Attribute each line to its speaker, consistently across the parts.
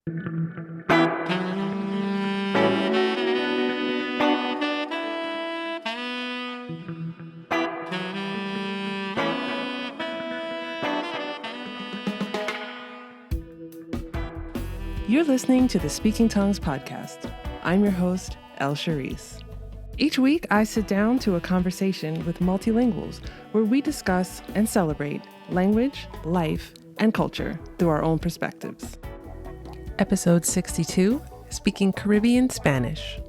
Speaker 1: You're listening to the Speaking Tongues podcast. I'm your host, El Charisse. Each week, I sit down to a conversation with multilinguals where we discuss and celebrate language, life, and culture through our own perspectives. Episode 62, Speaking Caribbean Spanish.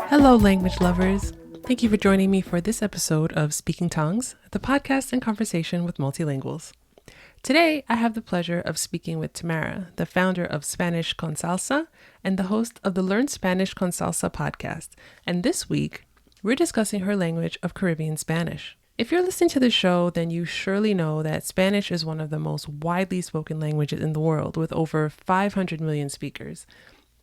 Speaker 1: Hello, language lovers. Thank you for joining me for this episode of Speaking Tongues, the podcast and conversation with multilinguals. Today, I have the pleasure of speaking with Tamara, the founder of Spanish Consulsa and the host of the Learn Spanish Consulsa podcast. And this week, we're discussing her language of Caribbean Spanish. If you're listening to the show, then you surely know that Spanish is one of the most widely spoken languages in the world, with over 500 million speakers.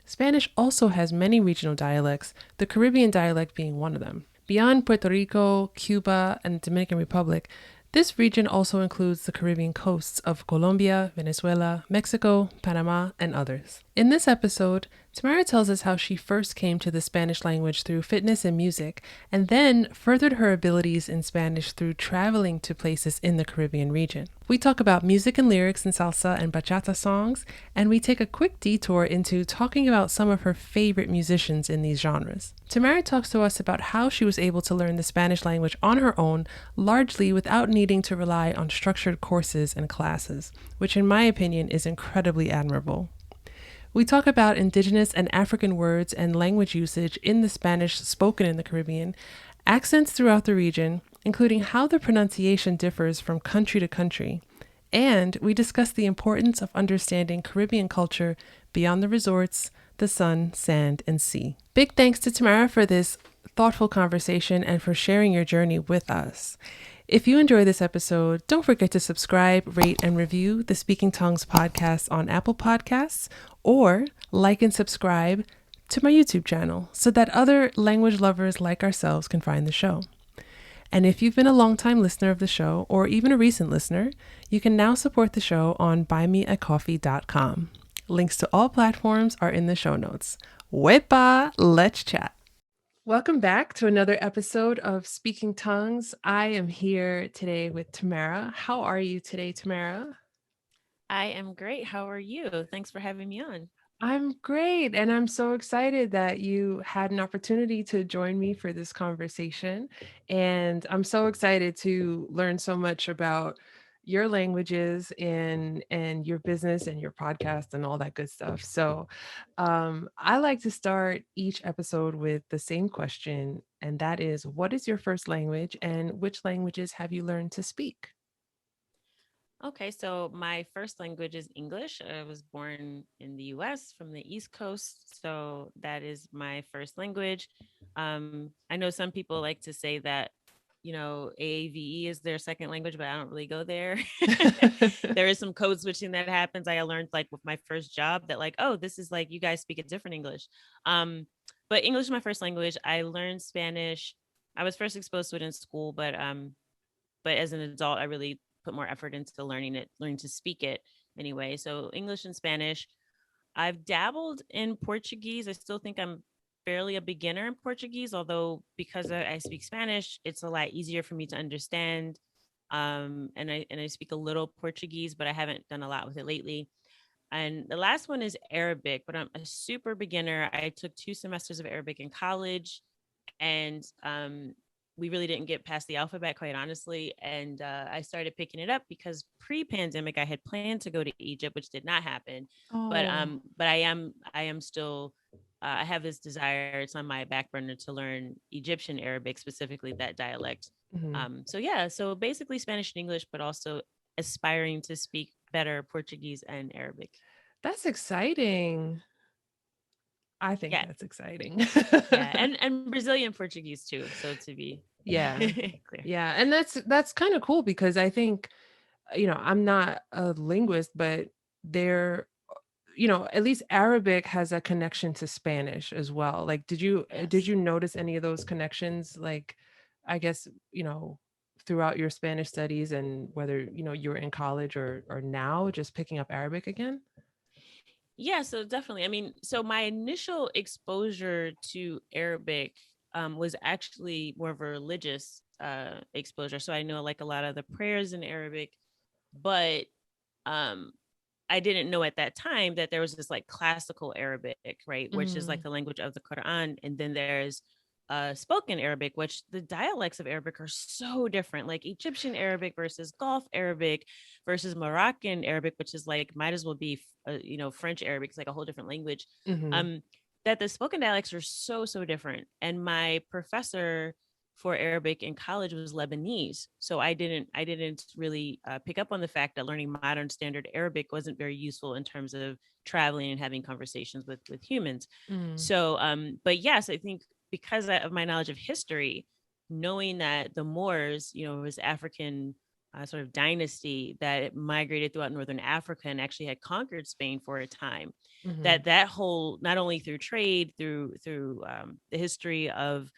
Speaker 1: Spanish also has many regional dialects, the Caribbean dialect being one of them. Beyond Puerto Rico, Cuba, and Dominican Republic, this region also includes the Caribbean coasts of Colombia, Venezuela, Mexico, Panama, and others. In this episode, Tamara tells us how she first came to the Spanish language through fitness and music, and then furthered her abilities in Spanish through traveling to places in the Caribbean region. We talk about music and lyrics in salsa and bachata songs, and we take a quick detour into talking about some of her favorite musicians in these genres. Tamara talks to us about how she was able to learn the Spanish language on her own, largely without needing to rely on structured courses and classes, which in my opinion is incredibly admirable. We talk about indigenous and African words and language usage in the Spanish spoken in the Caribbean, accents throughout the region, including how the pronunciation differs from country to country, and we discuss the importance of understanding Caribbean culture beyond the resorts, the sun, sand, and sea. Big thanks to Tamara for this thoughtful conversation and for sharing your journey with us. If you enjoy this episode, don't forget to subscribe, rate, and review the Speaking Tongues podcast on Apple Podcasts, or like and subscribe to my YouTube channel so that other language lovers like ourselves can find the show. And if you've been a longtime listener of the show, or even a recent listener, you can now support the show on buymeacoffee.com. Links to all platforms are in the show notes. Wepa, let's chat. Welcome back to another episode of Speaking Tongues. I am here today with Tamara. How are you today, Tamara?
Speaker 2: I am great. How are you? Thanks for having me on.
Speaker 1: I'm great. And I'm so excited that you had an opportunity to join me for this conversation. And I'm so excited to learn so much about your languages and your business and your podcast and all that good stuff. So I like to start each episode with the same question, and that is, what is your first language and which languages have you learned to speak?
Speaker 2: Okay, so my first language is English. I was born in the US from the East Coast, so that is my first language. I know some people like to say that, AAVE is their second language, but I don't really go there. There is some code switching that happens. I learned like with my first job that like, oh, this is like you guys speak a different English. But English is my first language. I learned Spanish. I was first exposed to it in school, but as an adult, I really put more effort into learning to speak it anyway. So English and Spanish. I've dabbled in Portuguese. I still think I'm fairly a beginner in Portuguese, although because I speak Spanish, it's a lot easier for me to understand. And I speak a little Portuguese, but I haven't done a lot with it lately. And the last one is Arabic, but I'm a super beginner. I took 2 semesters of Arabic in college, and we really didn't get past the alphabet, quite honestly. And I started picking it up because pre-pandemic, I had planned to go to Egypt, which did not happen. But
Speaker 1: Oh.
Speaker 2: but I am still. I have this desire. It's on my back burner to learn Egyptian Arabic, specifically that dialect.
Speaker 1: Mhm.
Speaker 2: So yeah, so basically Spanish and English, but also aspiring to speak better Portuguese and Arabic.
Speaker 1: That's exciting. I think
Speaker 2: Yeah,
Speaker 1: that's exciting.
Speaker 2: yeah, and Brazilian Portuguese too. So to be
Speaker 1: Yeah.
Speaker 2: clear.
Speaker 1: Yeah. And that's kind of cool because I think, I'm not a linguist, but there, at least Arabic has a connection to Spanish as well. Like, did you
Speaker 2: Yes.
Speaker 1: notice any of those connections? Like, I guess, throughout your Spanish studies and whether, you were in college or now just picking up Arabic again?
Speaker 2: Yeah, so definitely. I mean, so my initial exposure to Arabic was actually more of a religious exposure. So I know like a lot of the prayers in Arabic, but um, I didn't know at that time that there was this like classical Arabic, right, which is like
Speaker 1: Mm,
Speaker 2: the language of the Quran, and then there's spoken Arabic, which the dialects of Arabic are so different, like Egyptian Arabic versus Gulf Arabic versus Moroccan Arabic, which is like might as well be French Arabic. It's like a whole different language.
Speaker 1: mhm,
Speaker 2: Um, that the spoken dialects are so different, and my professor for Arabic in college was Lebanese. So I didn't really pick up on the fact that learning modern standard Arabic wasn't very useful in terms of traveling and having conversations with humans.
Speaker 1: mm,
Speaker 2: So but yes, I think because of my knowledge of history, knowing that the Moors, was African sort of dynasty that migrated throughout northern Africa and actually had conquered Spain for a time,
Speaker 1: mhm.
Speaker 2: that whole, not only through trade, through the history of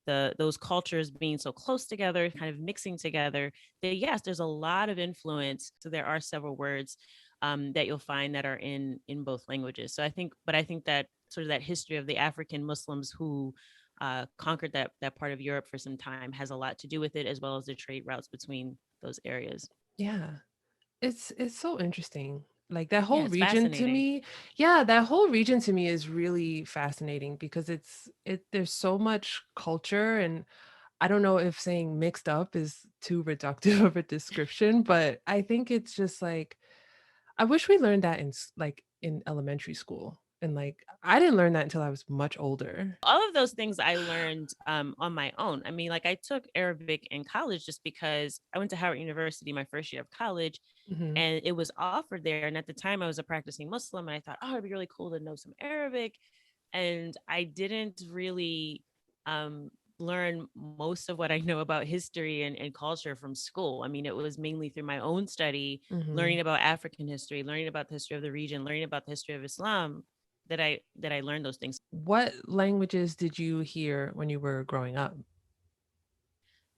Speaker 2: those cultures being so close together, kind of mixing together, that yes, there's a lot of influence. So there are several words that you'll find that are in both languages. So I think that sort of that history of the African Muslims who conquered that part of Europe for some time has a lot to do with it, as well as the trade routes between those areas.
Speaker 1: Yeah. It's so interesting. Like that
Speaker 2: Yeah,
Speaker 1: whole
Speaker 2: it's
Speaker 1: region to
Speaker 2: fascinating.
Speaker 1: me, yeah, that whole region to me is really fascinating because there's so much culture, and I don't know if saying mixed up is too reductive of a description, but I think it's just like I wish we learned that like in elementary school. And like I didn't learn that until I was much older.
Speaker 2: All of those things I learned on my own. I mean, like I took Arabic in college just because I went to Howard University my first year of college,
Speaker 1: Mhm.
Speaker 2: and it was offered there. And at the time, I was a practicing Muslim, and I thought, oh, it'd be really cool to know some Arabic. And I didn't really um, learn most of what I know about history and culture from school. I mean, it was mainly through my own study,
Speaker 1: Mhm.
Speaker 2: learning about African history, learning about the history of the region, learning about the history of Islam, that I learned those things.
Speaker 1: What languages did you hear when you were growing up?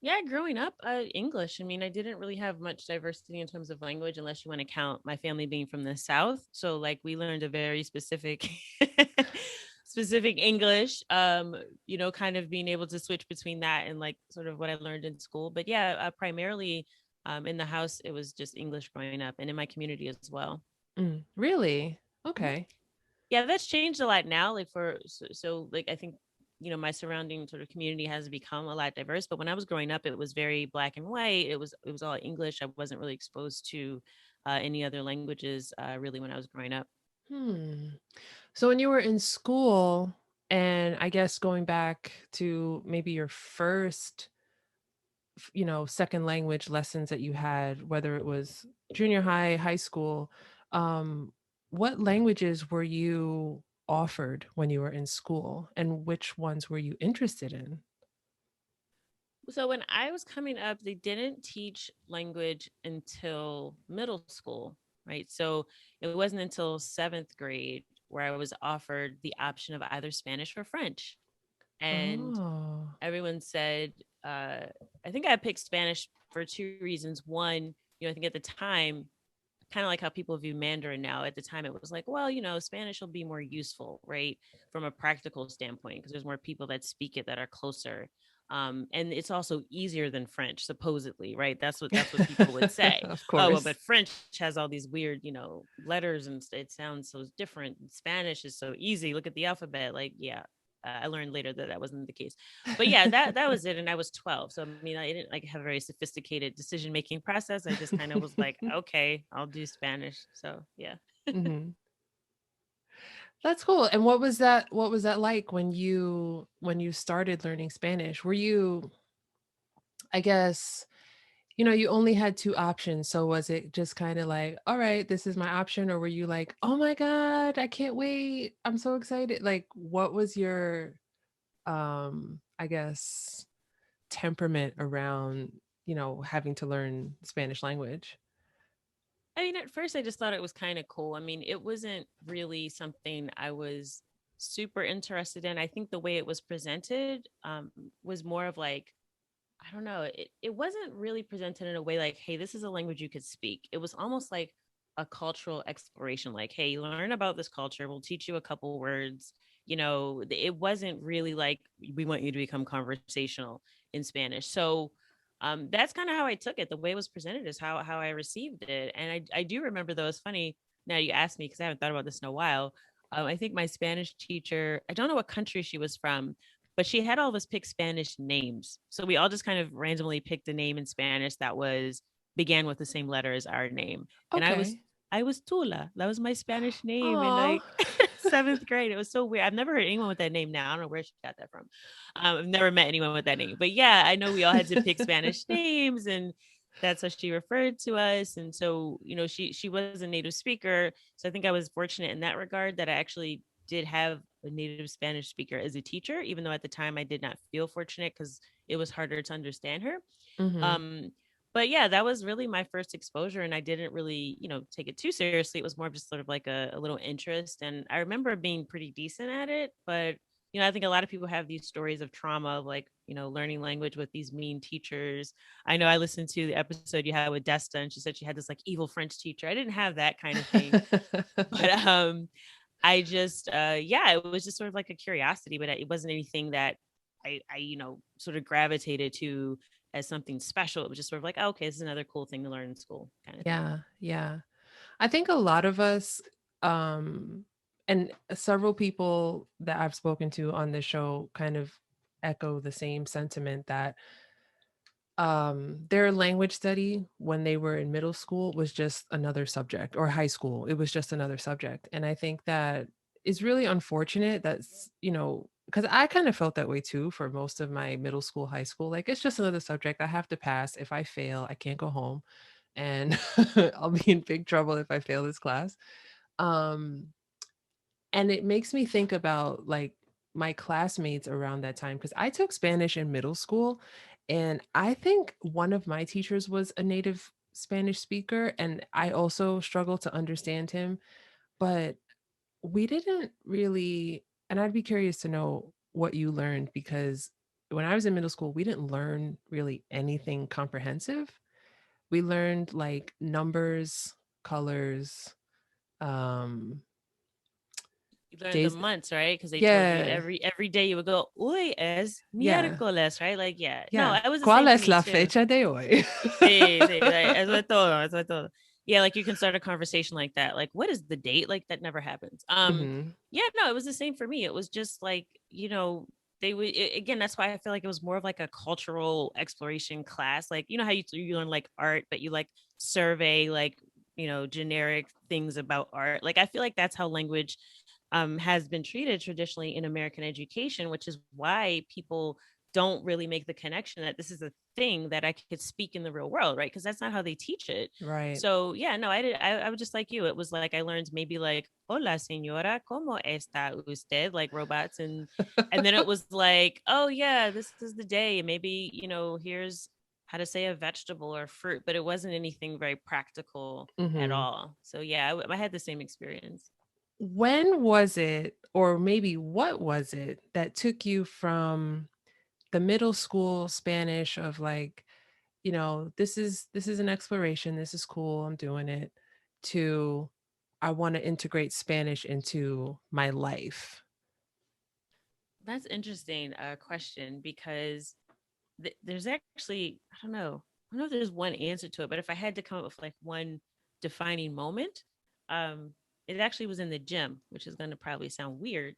Speaker 2: Yeah, growing up, English. I mean, I didn't really have much diversity in terms of language, unless you want to count my family being from the South. So, like, we learned a very specific, specific English. Kind of being able to switch between that and like sort of what I learned in school. But yeah, primarily, in the house, it was just English growing up, and in my community as well.
Speaker 1: Really?
Speaker 2: Mhm.
Speaker 1: Okay.
Speaker 2: Yeah, that's changed a lot now. Like like I think my surrounding sort of community has become a lot diverse. But when I was growing up, it was very black and white. It was all English. I wasn't really exposed to any other languages really when I was growing up.
Speaker 1: Hmm. So when you were in school, and I guess going back to maybe your first, second language lessons that you had, whether it was junior high, high school, um, what languages were you offered when you were in school, and which ones were you interested in?
Speaker 2: So when I was coming up, they didn't teach language until middle school, right? So it wasn't until seventh grade where I was offered the option of either Spanish or French. And
Speaker 1: Oh.
Speaker 2: everyone said, I think I picked Spanish for two reasons. One, I think at the time, kind of like how people view Mandarin now, at the time it was like, well, Spanish will be more useful, right? From a practical standpoint, because there's more people that speak it that are closer. And it's also easier than French, supposedly, right? That's what people would say.
Speaker 1: Of
Speaker 2: Oh, well,
Speaker 1: course.
Speaker 2: but French has all these weird, letters, and it sounds so different. Spanish is so easy. Look at the alphabet. Like, yeah, I learned later that that wasn't the case. But yeah, that was it. And I was 12. So I mean, I didn't like have a very sophisticated decision making process. I just kind of was like, okay, I'll do Spanish. So yeah.
Speaker 1: Mhm. That's cool. And what was that like when you started learning Spanish? Were you, I guess, you only had 2 options, so was it just kinda like, "All right, this is my option," or were you like, "Oh my god, I can't wait. I'm so excited." Like, what was your, I guess, temperament around, having to learn Spanish language?
Speaker 2: I mean, at first I just thought it was kind of cool. I mean, it wasn't really something I was super interested in. I think the way it was presented was more of like I don't know. It wasn't really presented in a way like, hey, this is a language you could speak. It was almost like a cultural exploration, like, hey, learn about this culture. We'll teach you a couple words. It wasn't really like we want you to become conversational in Spanish. So that's kind of how I took it. The way it was presented is how I received it. And I do remember though, it's funny now you asked me because I haven't thought about this in a while. I think my Spanish teacher, I don't know what country she was from, but she had all of us pick Spanish names. So we all just kind of randomly picked a name in Spanish that was began with the same letter as our name. And
Speaker 1: Okay.
Speaker 2: I was Tula. That was my Spanish name in
Speaker 1: Oh.
Speaker 2: like seventh grade. It was so weird. I've never heard anyone with that name now. I don't know where she got that from. I've never met anyone with that name. But yeah, I know we all had to pick Spanish names and that's how she referred to us. And so, she was a native speaker. So I think I was fortunate in that regard that I actually did have a native Spanish speaker as a teacher, even though at the time I did not feel fortunate because it was harder to understand her.
Speaker 1: Hmm.
Speaker 2: Um, but yeah, that was really my first exposure, and I didn't really, take it too seriously. It was more of just sort of like a little interest, and I remember being pretty decent at it. But I think a lot of people have these stories of trauma of like, learning language with these mean teachers. I know I listened to the episode you had with Desta, and she said she had this like evil French teacher. I didn't have that kind of thing, but I just yeah, it was just sort of like a curiosity, but it wasn't anything that I sort of gravitated to as something special. It was just sort of like, oh, okay, this is another cool thing to learn in school kind of thing.
Speaker 1: Yeah, yeah. I think a lot of us, um, and several people that I've spoken to on this show kind of echo the same sentiment that their language study when they were in middle school was just another subject, or high school. It was just another subject. And I think that is really unfortunate that's, because I kind of felt that way too for most of my middle school, high school. Like, it's just another subject. I have to pass. If I fail, I can't go home and I'll be in big trouble if I fail this class. Um, and it makes me think about like my classmates around that time because I took Spanish in middle school. And I think one of my teachers was a native Spanish speaker. And I also struggled to understand him. But we didn't really, and I'd be curious to know what you learned because when I was in middle school, we didn't learn really anything comprehensive. We learned like numbers, colors, um,
Speaker 2: You learned the
Speaker 1: days.
Speaker 2: months, right? Because they told you
Speaker 1: Yeah,
Speaker 2: every day you would go, "Hoy es
Speaker 1: yeah,
Speaker 2: miércoles," right? Like, yeah, no,
Speaker 1: yeah.
Speaker 2: it was the
Speaker 1: ¿Cuál
Speaker 2: same for
Speaker 1: es
Speaker 2: me
Speaker 1: la
Speaker 2: too.
Speaker 1: fecha de hoy?
Speaker 2: Sí, sí, like, eso es todo, eso es todo. Yeah, like you can start a conversation like that. Like, what is the date? Like that never happens.
Speaker 1: Mhm.
Speaker 2: Yeah, no, it was the same for me. It was just like, they would again, that's why I feel like it was more of like a cultural exploration class. Like, how you learn like art, but you like survey like, generic things about art. Like I feel like that's how language has been treated traditionally in American education, which is why people don't really make the connection that this is a thing that I could speak in the real world, right? Because that's not how they teach it.
Speaker 1: Right.
Speaker 2: So yeah, no, I did. I was just like you. It was like I learned maybe like "Hola, señora, cómo está usted?" like robots, and then it was like, oh yeah, this is the day. Maybe here's how to say a vegetable or fruit, but it wasn't anything very practical at
Speaker 1: Mhm.
Speaker 2: all. So yeah, I had the same experience.
Speaker 1: When was it, or maybe what was it that took you from the middle school Spanish of like, this is an exploration, this is cool, I'm doing it, to I want to integrate Spanish into my life?
Speaker 2: That's interesting question because there's actually I don't know if there's one answer to it, but if I had to come up with like one defining moment, um, it actually was in the gym, which is going to probably sound weird,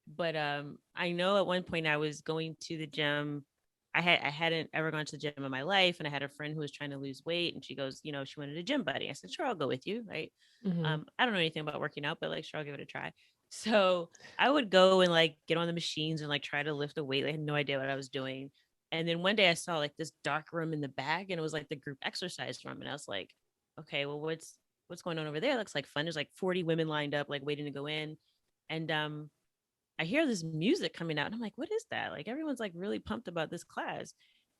Speaker 2: but I know at one point I was going to the gym. I hadn't ever gone to the gym in my life, and I had a friend who was trying to lose weight, and she goes, she wanted a gym buddy. I said, sure, I'll go with you, right?
Speaker 1: Mhm.
Speaker 2: I don't know anything about working out, but like, sure, I'll give it a try. So I would go and like get on the machines and like try to lift a weight. I had no idea what I was doing. And then one day I saw like this dark room in the back, and it was like the group exercise room, and I was like, okay, well, what's going on over there? It looks like fun. There's like 40 women lined up, like waiting to go in, and I hear this music coming out and I'm like, what is that? Like everyone's like really pumped about this class.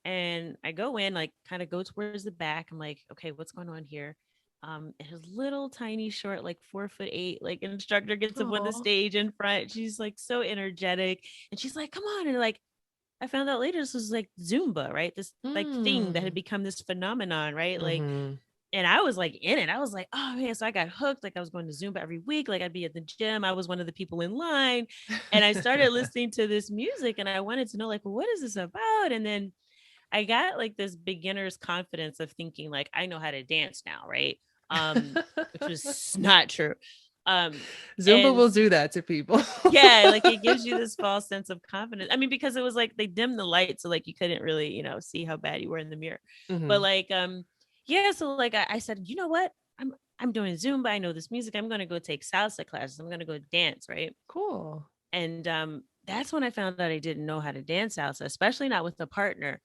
Speaker 2: And I go in, like kind of go towards the back. I'm like, okay, what's going on here? And his little tiny short, like 4'8", like instructor gets up on the
Speaker 1: Oh.
Speaker 2: stage in front. She's like so energetic. And she's like, come on. And like I found out later this was like Zumba, right? This like thing that had
Speaker 1: Mm.
Speaker 2: become this phenomenon, right? Like,
Speaker 1: Mm-hmm.
Speaker 2: and I was like in it. I was like, oh man. So I got hooked. Like I was going to Zumba every week. Like I'd be at the gym. I was one of the people in line. And I started listening to this music and I wanted to know, like, well, what is this about? And then I got like this beginner's confidence of thinking like I know how to dance now, right? Which was not true. Um,
Speaker 1: Zumba
Speaker 2: and
Speaker 1: will do that to people.
Speaker 2: yeah, like it gives you this false sense of confidence. I mean, because it was like they dimmed the light, so like you couldn't really, see how bad you were in the mirror. But
Speaker 1: Hmm.
Speaker 2: like, yeah, so like I said, you know what? I'm doing Zumba. I know this music. I'm gonna go take salsa classes. I'm gonna go dance, right?
Speaker 1: Cool.
Speaker 2: And that's when I found out I didn't know how to dance salsa, especially not with a partner.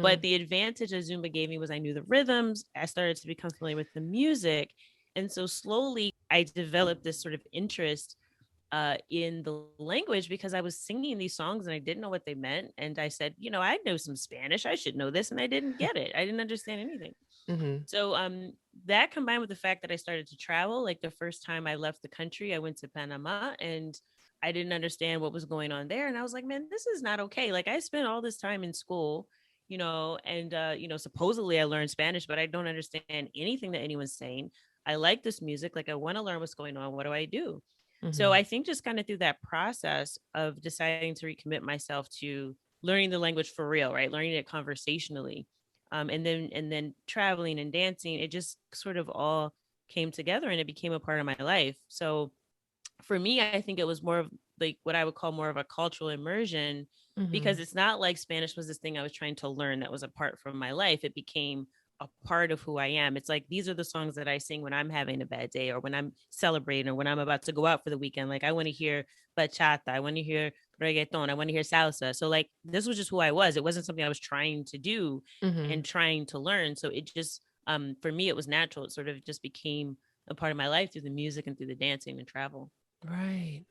Speaker 2: But
Speaker 1: Mm.
Speaker 2: the advantage that Zumba gave me was I knew the rhythms. I started to become familiar with the music. And so slowly I developed this sort of interest in the language because I was singing these songs and I didn't know what they meant. And I said, I know some Spanish. I should know this. And I didn't get it. I didn't understand anything.
Speaker 1: Hmm.
Speaker 2: So that combined with the fact that I started to travel, like the first time I left the country, I went to Panama and I didn't understand what was going on there. And I was like, man, this is not okay. Like I spent all this time in school, and supposedly I learned Spanish, but I don't understand anything that anyone's saying. I like this music. Like I want to learn what's going on. What do I do? So
Speaker 1: Hmm.
Speaker 2: I think just kind of through that process of deciding to recommit myself to learning the language for real, right? Learning it conversationally, and then traveling and dancing, it just sort of all came together and it became a part of my life. So for me, I think it was more of like what I would call more of a cultural immersion because
Speaker 1: Hmm.
Speaker 2: it's not like Spanish was this thing I was trying to learn that was apart from my life. It became a part of who I am. It's like these are the songs that I sing when I'm having a bad day or when I'm celebrating or when I'm about to go out for the weekend. Like I want to hear bachata, I want to hear reggaeton, I want to hear salsa. So like this was just who I was. It wasn't something I was trying to do
Speaker 1: Hmm.
Speaker 2: and trying to learn. So it just for me it was natural. It sort of just became a part of my life through the music and through the dancing and travel.
Speaker 1: Right.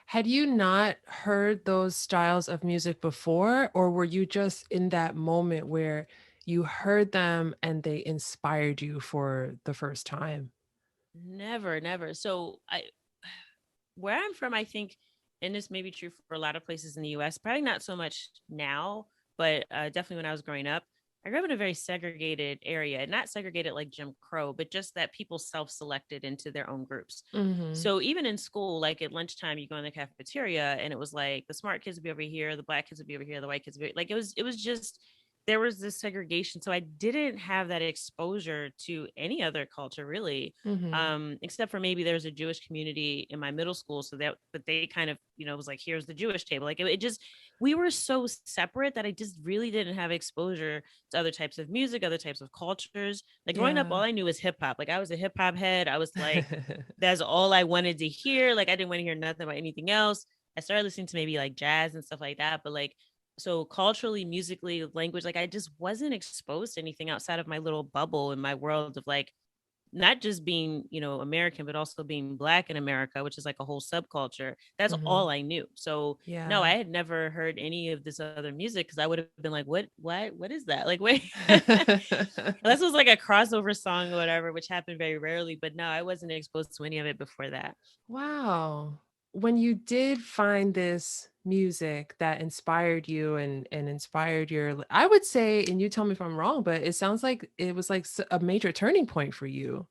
Speaker 1: Had you not heard those styles of music before, or were you just in that moment where you heard them and they inspired you for the first time?
Speaker 2: Never, never. So I where I'm from, I think, and this may be true for a lot of places in the US, probably not so much now, but definitely when I was growing up, I grew up in a very segregated area, not segregated like Jim Crow, but just that people self selected into their own groups.
Speaker 1: Mhm.
Speaker 2: So even in school, like at lunchtime, you go in the cafeteria and it was like the smart kids would be over here, the black kids would be over here, the white kids would be like it was just there was this segregation. So I didn't have that exposure to any other culture really,
Speaker 1: Mhm.
Speaker 2: except for maybe there's a Jewish community in my middle school. So that, but they kind of, was like, here's the Jewish table. Like it just, we were so separate that I just really didn't have exposure to other types of music, other types of cultures. Like growing up, all
Speaker 1: Yeah.
Speaker 2: I knew was hip hop. Like I was a hip hop head. I was like, that's all I wanted to hear. Like I didn't want to hear nothing about anything else. I started listening to maybe like jazz and stuff like that. But like, so culturally, musically, language, like I just wasn't exposed to anything outside of my little bubble in my world of like not just being, American, but also being black in America, which is like a whole subculture. That's all
Speaker 1: Mhm.
Speaker 2: I knew. So no, I
Speaker 1: Yeah.
Speaker 2: had never heard any of this other music because I would have been like, what is that? Like, wait, this was like a crossover song or whatever, which happened very rarely. But no, I wasn't exposed to any of it before that.
Speaker 1: Wow. When you did find this music that inspired you and inspired I would say, and you tell me if I'm wrong, but it sounds like it was like a major turning point for you.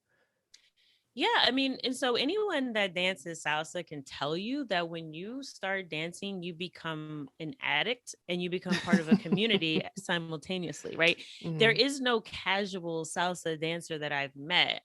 Speaker 2: Yeah, I mean, and so anyone that dances salsa can tell you that when you start dancing, you become an addict and you become part of a community simultaneously, right? There
Speaker 1: Mhm.
Speaker 2: is no casual salsa dancer that I've met.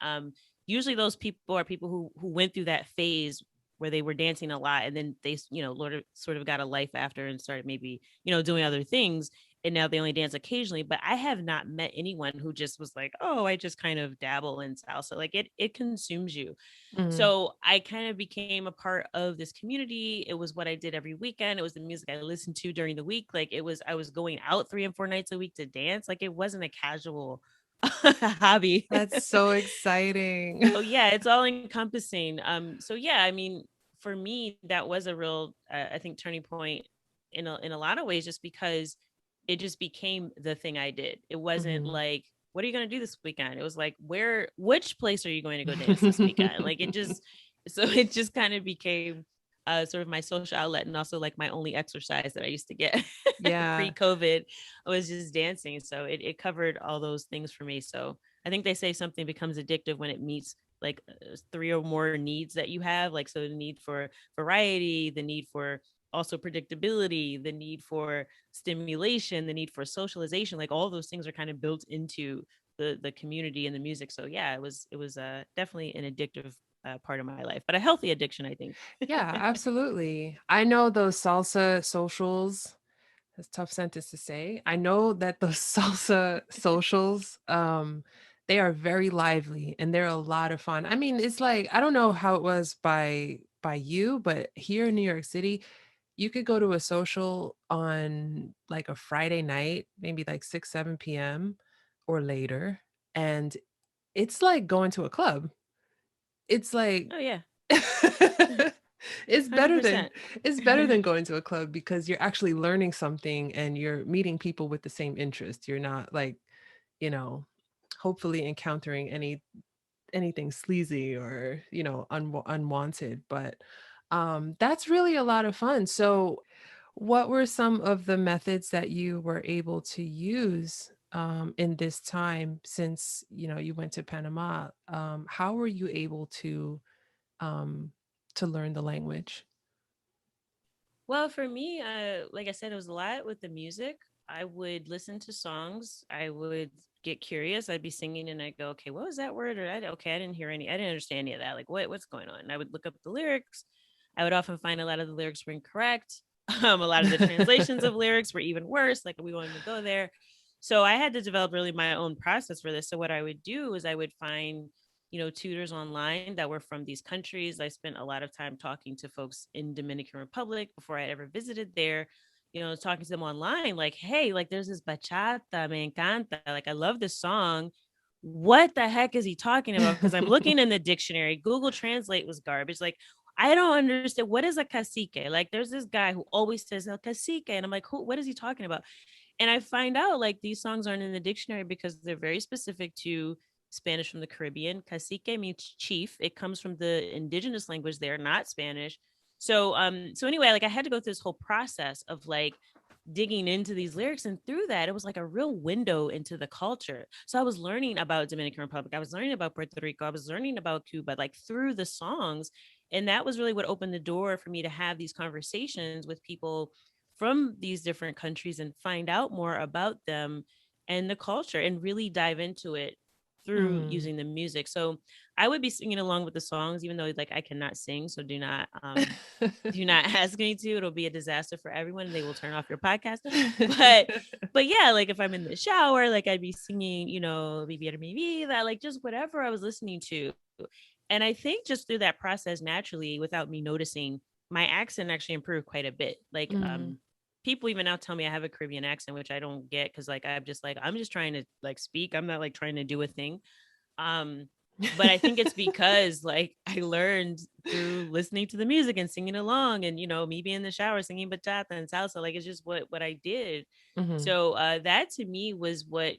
Speaker 2: Usually those people are people who went through that phase where they were dancing a lot and then they, sort of got a life after and started maybe, doing other things and now they only dance occasionally. But I have not met anyone who just was like, oh, I just kind of dabble in salsa. Like it consumes you.
Speaker 1: Mhm.
Speaker 2: So I kind of became a part of this community. It was what I did every weekend. It was the music I listened to during the week. Like I was going out 3 and 4 nights a week to dance. Like it wasn't a casual hobby.
Speaker 1: That's so exciting.
Speaker 2: So yeah, it's all encompassing. So yeah, I mean, for me, that was a real, I think, turning point in a lot of ways, just because it just became the thing I did. It wasn't
Speaker 1: Mhm.
Speaker 2: like, what are you going to do this weekend? It was like, which place are you going to go dance this weekend? Like it just, so it just kind of became sort of my social outlet, and also like my only exercise that I used to get
Speaker 1: Yeah.
Speaker 2: pre-COVID was just dancing. So it covered all those things for me. So I think they say something becomes addictive when it meets like three or more needs that you have. Like, so the need for variety, the need for also predictability, the need for stimulation, the need for socialization, like all those things are kind of built into the community and the music. So yeah, it was definitely an addictive part of my life, but a healthy addiction, I think.
Speaker 1: Yeah, absolutely. I know those salsa socials. That's a tough sentence to say. I know that those salsa socials, they are very lively and they're a lot of fun. I mean, it's like I don't know how it was by you, but here in New York City, you could go to a social on like a Friday night, maybe like 6, 7 p.m. or later, and it's like going to a club. It's like
Speaker 2: Oh yeah,
Speaker 1: it's better than
Speaker 2: 100%.
Speaker 1: it's better than going to a club because you're actually learning something and you're meeting people with the same interest. You're not like, you know, hopefully encountering anything sleazy or, unwanted, but that's really a lot of fun. So, what were some of the methods that you were able to use in this time since, you went to Panama? How were you able um, to learn the language?
Speaker 2: Well, for me, like I said, it was a lot with the music. I would listen to songs. I would get curious. I'd be singing and I'd go, okay, what was that word? Or okay, I didn't hear any, I didn't understand any of that. Like, what's going on? And I would look up the lyrics. I would often find a lot of the lyrics were incorrect. A lot of the translations of lyrics were even worse. Like, we won't even go there. So I had to develop really my own process for this. So what I would do is I would find tutors online that were from these countries. I spent a lot of time talking to folks in Dominican Republic before I ever visited there, talking to them online, like, hey, like there's this bachata, me encanta. Like, I love this song. What the heck is he talking about? Because I'm looking in the dictionary. Google Translate was garbage. Like, I don't understand. What is a cacique? Like, there's this guy who always says el cacique. And I'm like, who, what is he talking about? And I find out like these songs aren't in the dictionary because they're very specific to Spanish from the Caribbean. Cacique means chief. It comes from the indigenous language there, not Spanish. So anyway, like I had to go through this whole process of like digging into these lyrics, and through that it was like a real window into the culture. So I was learning about Dominican Republic, I was learning about Puerto Rico, I was learning about Cuba, like through the songs. And that was really what opened the door for me to have these conversations with people from these different countries and find out more about them and the culture and really dive into it through
Speaker 1: Mm.
Speaker 2: using the music. So I would be singing along with the songs, even though like I cannot sing. So do not ask me to. It'll be a disaster for everyone and they will turn off your podcast. But but yeah, like if I'm in the shower, like I'd be singing, Vivir mi vida, like just whatever I was listening to. And I think just through that process naturally, without me noticing, my accent actually improved quite a bit. Like
Speaker 1: Mm.
Speaker 2: people even now tell me I have a Caribbean accent, which I don't get because like I'm just trying to like speak. I'm not like trying to do a thing. Um, but I think it's because like I learned through listening to the music and singing along, and me being in the shower singing bachata and salsa. Like it's just what I did.
Speaker 1: Mhm.
Speaker 2: So that to me was what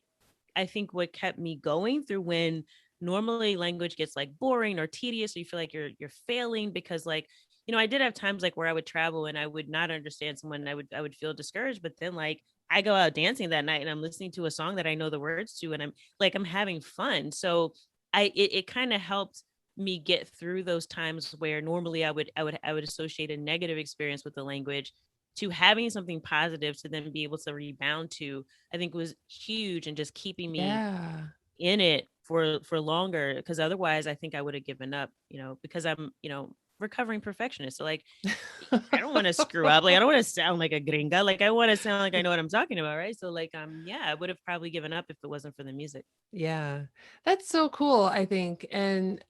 Speaker 2: I think what kept me going through when normally language gets like boring or tedious, or you feel like you're failing because like I did have times like where I would travel and I would not understand someone and I would feel discouraged, but then like I go out dancing that night and I'm listening to a song that I know the words to and I'm having fun. So it kind of helped me get through those times where normally I would associate a negative experience with the language to having something positive to then be able to rebound to. I think was huge and just keeping me
Speaker 1: Yeah.
Speaker 2: in it for longer, because otherwise I think I would have given up, because I'm, recovering perfectionist. So like I don't want to screw up. Like I don't want to sound like a gringa. Like I want to sound like I know what I'm talking about, right? So like yeah, I would have probably given up if it wasn't for the music.
Speaker 1: Yeah. That's so cool, I think. And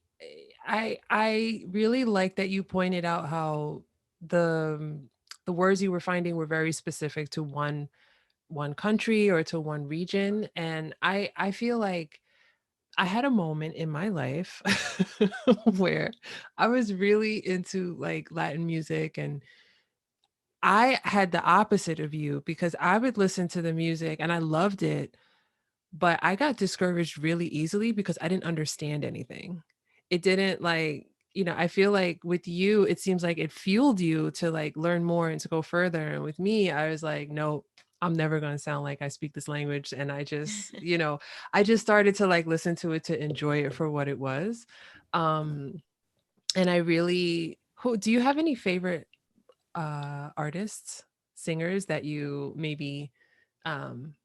Speaker 1: I really like that you pointed out how the words you were finding were very specific to one country or to one region. And I feel like I had a moment in my life where I was really into like Latin music, and I had the opposite of you because I would listen to the music and I loved it, but I got discouraged really easily because I didn't understand anything. It didn't like I feel like with you, it seems like it fueled you to like learn more and to go further. And with me, I was like, no, I'm never going to sound like I speak this language. And I just started to like listen to it to enjoy it for what it was. Um, and I really, do you have any favorite artists, singers that you maybe um,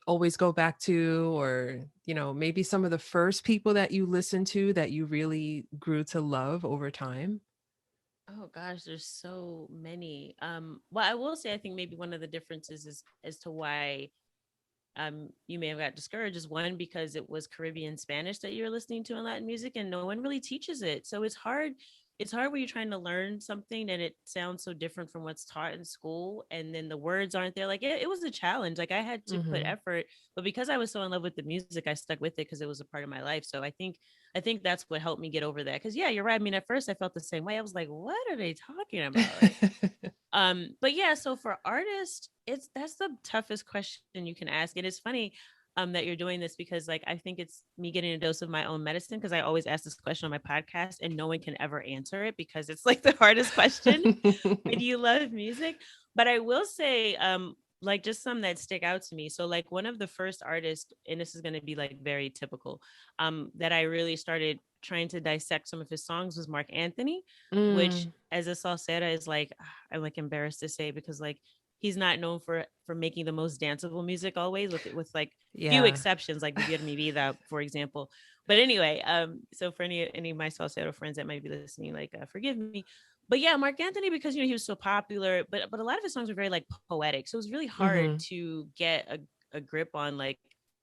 Speaker 1: always go back to, or maybe some of the first people that you listened to that you really grew to love over time?
Speaker 2: Oh gosh, there's so many. Well, I will say I think maybe one of the differences is as to why you may have got discouraged is one because it was Caribbean Spanish that you're listening to in Latin music and no one really teaches it. So it's hard when you're trying to learn something and it sounds so different from what's taught in school and then the words aren't there. Like it was a challenge. Like I had to put
Speaker 1: Mm-hmm.
Speaker 2: effort, but because I was so in love with the music, I stuck with it because it was a part of my life. So I think that's what helped me get over that. Cause yeah, you're right. I mean, at first I felt the same way. I was like, what are they talking about? Like, but yeah, so for artists, that's the toughest question you can ask. And it's funny that you're doing this because like I think it's me getting a dose of my own medicine because I always ask this question on my podcast and no one can ever answer it because it's like the hardest question when you love music. But I will say, like just some that stick out to me. So like one of the first artists, and this is going to be like very typical, that I really started trying to dissect some of his songs was Mark Anthony, which
Speaker 1: Mm,
Speaker 2: as a salsera is like I'm like embarrassed to say because like he's not known for making the most danceable music always with like few
Speaker 1: yeah.
Speaker 2: exceptions like Vivir mi vida for example. But anyway, so for any of my salsero friends that might be listening, like forgive me. But yeah, Mark Anthony because he was so popular, but a lot of his songs were very like poetic, so it was really hard
Speaker 1: Mm-hmm.
Speaker 2: to get a grip on like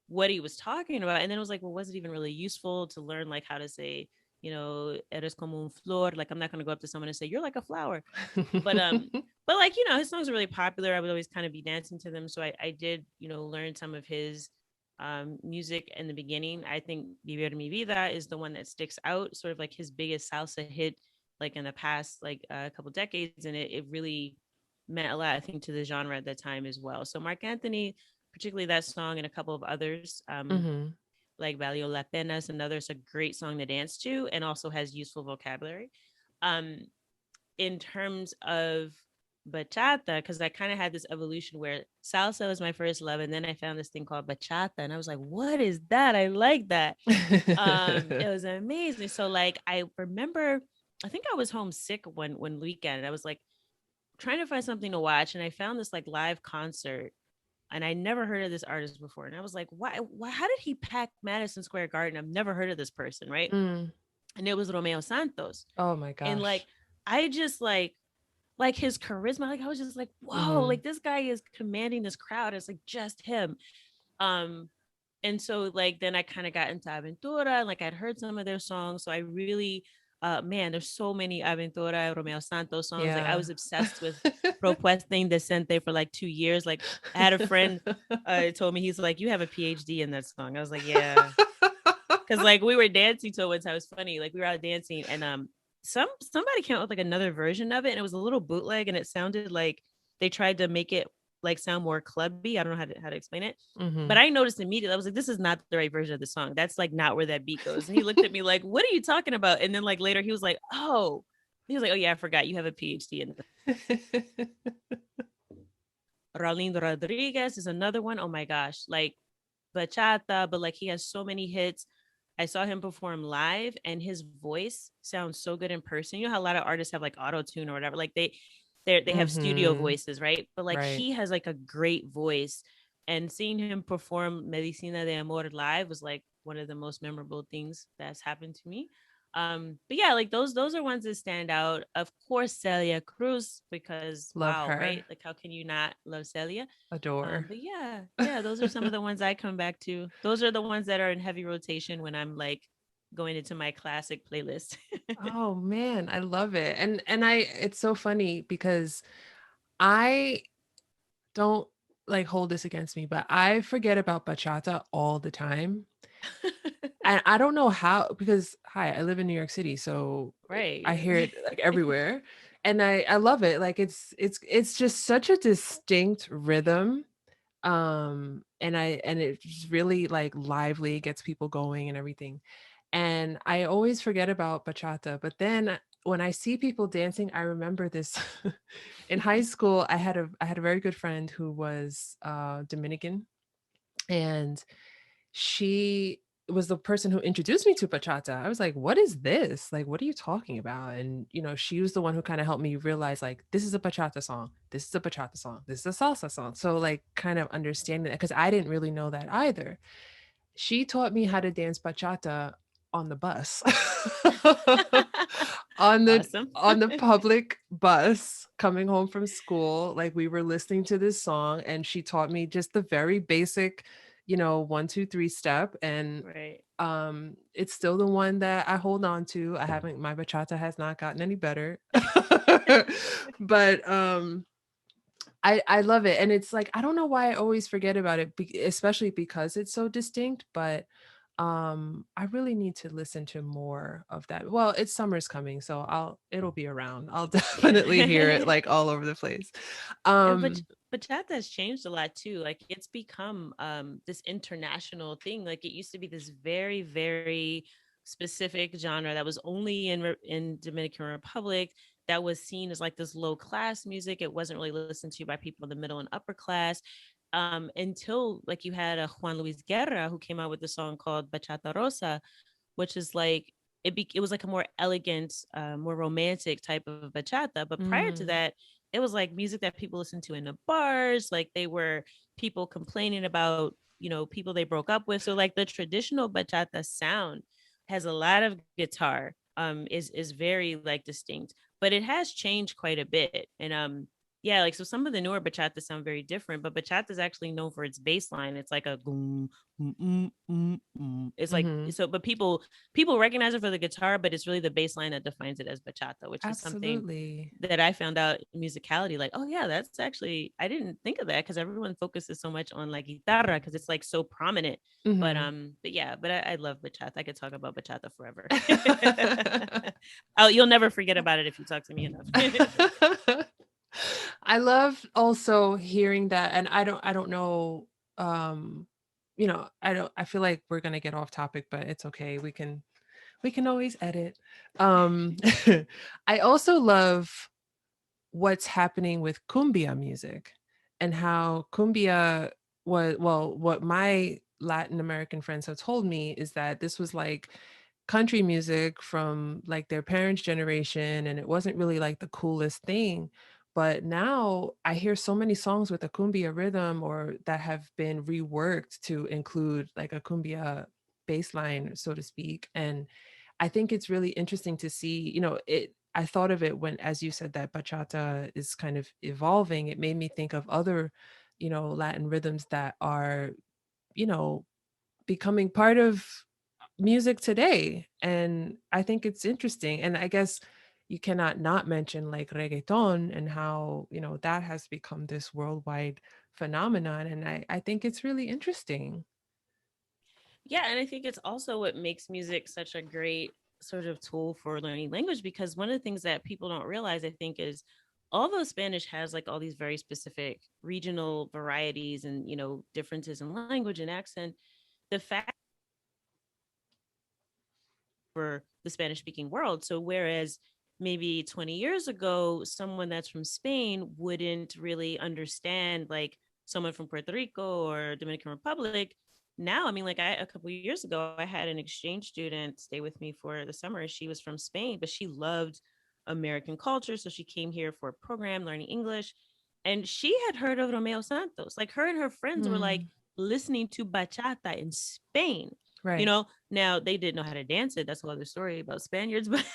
Speaker 2: what he was talking about. And then it was like, well, was it even really useful to learn like how to say, eres como un flor? Like I'm not gonna go up to someone and say you're like a flower. But but like, his songs are really popular. I would always kind of be dancing to them. So I did, learn some of his music in the beginning. I think Vivir mi vida is the one that sticks out, sort of like his biggest salsa hit, like in the past, like a couple decades. And it really meant a lot, I think, to the genre at that time as well. So Mark Anthony, particularly that song and a couple of others,
Speaker 1: Mm-hmm.
Speaker 2: like Valió la Pena is another. It's a great song to dance to and also has useful vocabulary. Um, in terms of bachata, because I kind of had this evolution where salsa was my first love, and then I found this thing called bachata, and I was like, "What is that? I like that." It was amazing. So like, I remember, I think I was homesick one weekend, and I was like trying to find something to watch, and I found this like live concert. And I never heard of this artist before. And I was like, why? How did he pack Madison Square Garden? I've never heard of this person, right?
Speaker 1: Mm.
Speaker 2: And it was Romeo Santos.
Speaker 1: Oh my
Speaker 2: And like,
Speaker 1: gosh.
Speaker 2: I just like his charisma, like I was just like, whoa,
Speaker 1: Mm-hmm.
Speaker 2: like this guy is commanding this crowd. It's like just him. Um, and so like then I kind of got into Aventura, and like I'd heard some of their songs. So I really man, there's so many Aventura, Romeo Santos songs. Like I
Speaker 1: Yeah.
Speaker 2: was obsessed with Propuesta Indecente for like 2 years. Like I had a friend told me, he's like, you have a PhD in that song. I was like, yeah. Cause like we were dancing to it one time. It was funny. Like we were out dancing and somebody came up with like another version of it and it was a little bootleg and it sounded like they tried to make it like sound more clubby. I don't know how to explain it.
Speaker 1: Mm-hmm.
Speaker 2: But I noticed immediately, I was like, this is not the right version of the song. That's like not where that beat goes. And he looked at me like, what are you talking about? And then like later he was like, oh yeah, I forgot you have a PhD in this. Raulindo Rodriguez is another one. Oh my gosh. Like bachata, but like he has so many hits. I saw him perform live and his voice sounds so good in person. You know how a lot of artists have like auto tune or whatever, like they have studio
Speaker 1: Mm-hmm.
Speaker 2: voices, right? But like
Speaker 1: Right.
Speaker 2: he has like a great voice, and seeing him perform Medicina de Amor live was like one of the most memorable things that's happened to me. But yeah, like those are ones that stand out. Of course, Celia Cruz, because
Speaker 1: Love
Speaker 2: wow, right?
Speaker 1: her.
Speaker 2: Like how can you not love Celia?
Speaker 1: Adore.
Speaker 2: But yeah, those are some of the ones I come back to. Those are the ones that are in heavy rotation when I'm like going into my classic playlist.
Speaker 1: Oh man, I love it. And I it's so funny because I don't like hold this against me, but I forget about bachata all the time. And I don't know how, because hi, I live in New York City, so I
Speaker 2: Right.
Speaker 1: hear it like everywhere. And I love it. Like it's just such a distinct rhythm. And it's really like lively, gets people going and everything. And I always forget about bachata, but then when I see people dancing, I remember this. In high school, I had a very good friend who was Dominican, and she was the person who introduced me to bachata. I was like, "What is this? Like, what are you talking about?" And she was the one who kind of helped me realize, like, this is a bachata song. This is a bachata song. This is a salsa song. So like kind of understanding that, because I didn't really know that either. She taught me how to dance bachata on the bus. on the
Speaker 2: Awesome.
Speaker 1: on the public bus coming home from school. Like, we were listening to this song and she taught me just the very basic, 1 2 3 step. And
Speaker 2: Right.
Speaker 1: it's still the one that I hold on to. I haven't My bachata has not gotten any better. But I love it, and it's like, I don't know why I always forget about it, especially because it's so distinct. But I really need to listen to more of that. Well, it's summer's coming, so it'll be around. I'll definitely hear it
Speaker 2: And
Speaker 1: like all over the place.
Speaker 2: but
Speaker 1: Um
Speaker 2: bachata has changed a lot too. Like it's become this international thing. Like it used to be this very, very specific genre that was only in Dominican Republic, that was seen as like this low class music. It wasn't really listened to by people in the middle and upper class. Until like you had a Juan Luis Guerra who came out with a song called Bachata Rosa, which is like it was like a more elegant, more romantic type of bachata. But prior to
Speaker 1: mm,
Speaker 2: that, it was like music that people listened to in the bars. Like they were people complaining about people they broke up with. So like the traditional bachata sound has a lot of guitar. Is very like distinct, but it has changed quite a bit. And yeah, like so some of the newer bachata sound very different, but bachata is actually known for its bass line. It's like a boom, it's like
Speaker 1: mhm.
Speaker 2: so, but people recognize it for the guitar, but it's really the bass line that defines it as bachata, which is something
Speaker 1: Absolutely.
Speaker 2: that I found out in musicality. Like, oh yeah, that's actually I didn't think of that because everyone focuses so much on like guitarra because it's like so prominent.
Speaker 1: Mhm.
Speaker 2: But yeah, but I love bachata. I could talk about bachata forever. Oh, you'll never forget about it if you talk to me enough.
Speaker 1: I love also hearing that, and I don't know, um, I feel like we're gonna get off topic, but it's okay. We can always edit. Um, I also love what's happening with cumbia music, and how cumbia was, well, what my Latin American friends have told me is that this was like country music from like their parents' generation, and it wasn't really like the coolest thing. But now I hear so many songs with a cumbia rhythm, or that have been reworked to include like a cumbia bass line, so to speak. And I think it's really interesting to see, I thought of it when, as you said, that bachata is kind of evolving. It made me think of other, Latin rhythms that are, you know, becoming part of music today. And I think it's interesting. And I guess you cannot not mention like reggaeton, and how, that has become this worldwide phenomenon. And I think it's really interesting.
Speaker 2: Yeah, and I think it's also what makes music such a great sort of tool for learning language, because one of the things that people don't realize, I think, is although Spanish has like all these very specific regional varieties and differences in language and accent, the fact for the Spanish speaking world. So whereas maybe 20 years ago, someone that's from Spain wouldn't really understand like someone from Puerto Rico or Dominican Republic. Now, I mean, like a couple of years ago, I had an exchange student stay with me for the summer. She was from Spain, but she loved American culture. So she came here for a program learning English. And she had heard of Romeo Santos. Like her and her friends were like
Speaker 1: Hmm.
Speaker 2: listening to bachata in Spain.
Speaker 1: Right.
Speaker 2: Now they didn't know how to dance it. That's another story about Spaniards, but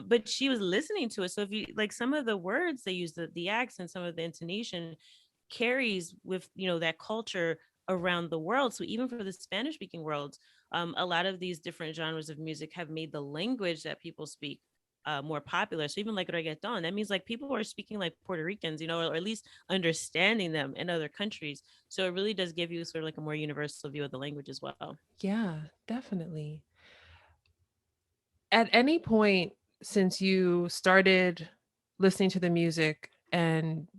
Speaker 2: but she was listening to it. So if you like some of the words they use, the accent, some of the intonation carries with that culture around the world. So even for the Spanish speaking world, a lot of these different genres of music have made the language that people speak more popular. So even like reggaeton, that means like people are speaking like Puerto Ricans, or at least understanding them in other countries. So it really does give you sort of like a more universal view of the language as well.
Speaker 1: Yeah, definitely. At any point since you started listening to the music, and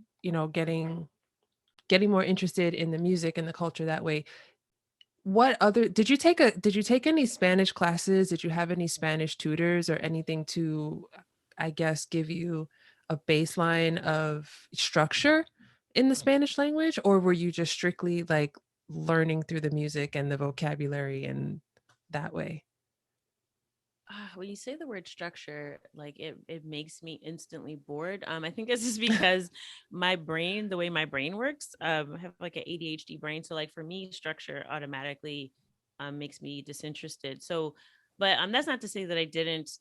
Speaker 1: getting more interested in the music and the culture that way, what other did you take any Spanish classes? Did you have any Spanish tutors or anything to, I guess, give you a baseline of structure in the Spanish language? Or were you just strictly like learning through the music and the vocabulary and that way?
Speaker 2: When you say the word structure, like it makes me instantly bored. I think this is because my brain, the way my brain works, I have like an ADHD brain. So like for me, structure automatically makes me disinterested. So, but that's not to say that I didn't,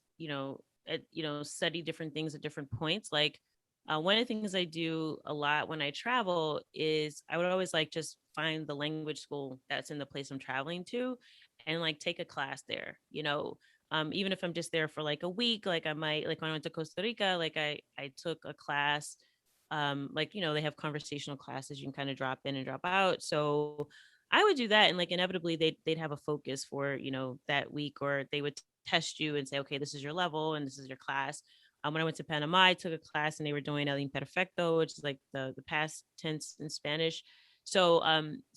Speaker 2: study different things at different points. Like one of the things I do a lot when I travel is I would always like just find the language school that's in the place I'm traveling to, and like take a class there. Even if I'm just there for like a week, like I might, like when I went to Costa Rica, like I took a class, like they have conversational classes you can kind of drop in and drop out. So I would do that, and like inevitably they'd have a focus for that week, or they would test you and say, okay, this is your level and this is your class. When I went to Panama, I took a class and they were doing el imperfecto, which is like the past tense in Spanish. So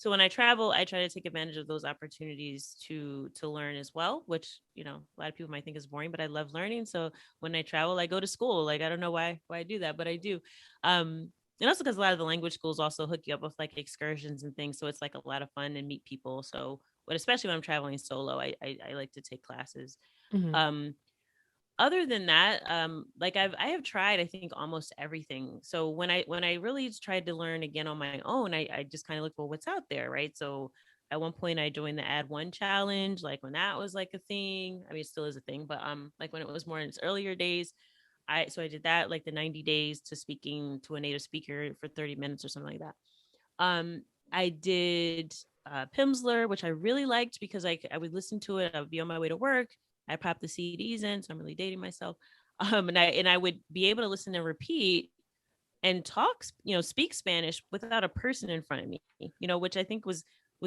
Speaker 2: when I travel, I try to take advantage of those opportunities to learn as well, which a lot of people might think is boring, but I love learning. So when I travel, I go to school. Like I don't know why I do that, but I do. And also because a lot of the language schools also hook you up with like excursions and things, so it's like a lot of fun and meet people. So, but especially when I'm traveling solo, I like to take classes.
Speaker 1: Mhm.
Speaker 2: Um, Other than that, like I have tried, I think, almost everything. So when I really tried to learn again on my own, I just kind of looked, well, what's out there, right? So at one point I joined the Add One challenge, like when that was like a thing. I mean, it still is a thing, but like when it was more in its earlier days, I did that, like the 90 days to speaking to a native speaker for 30 minutes or something like that. I did Pimsleur, which I really liked because I would listen to it. I would be on my way to work. I popped the CDs in, so I'm really dating myself. And I would be able to listen and repeat and talk, speak Spanish without a person in front of me, which I think was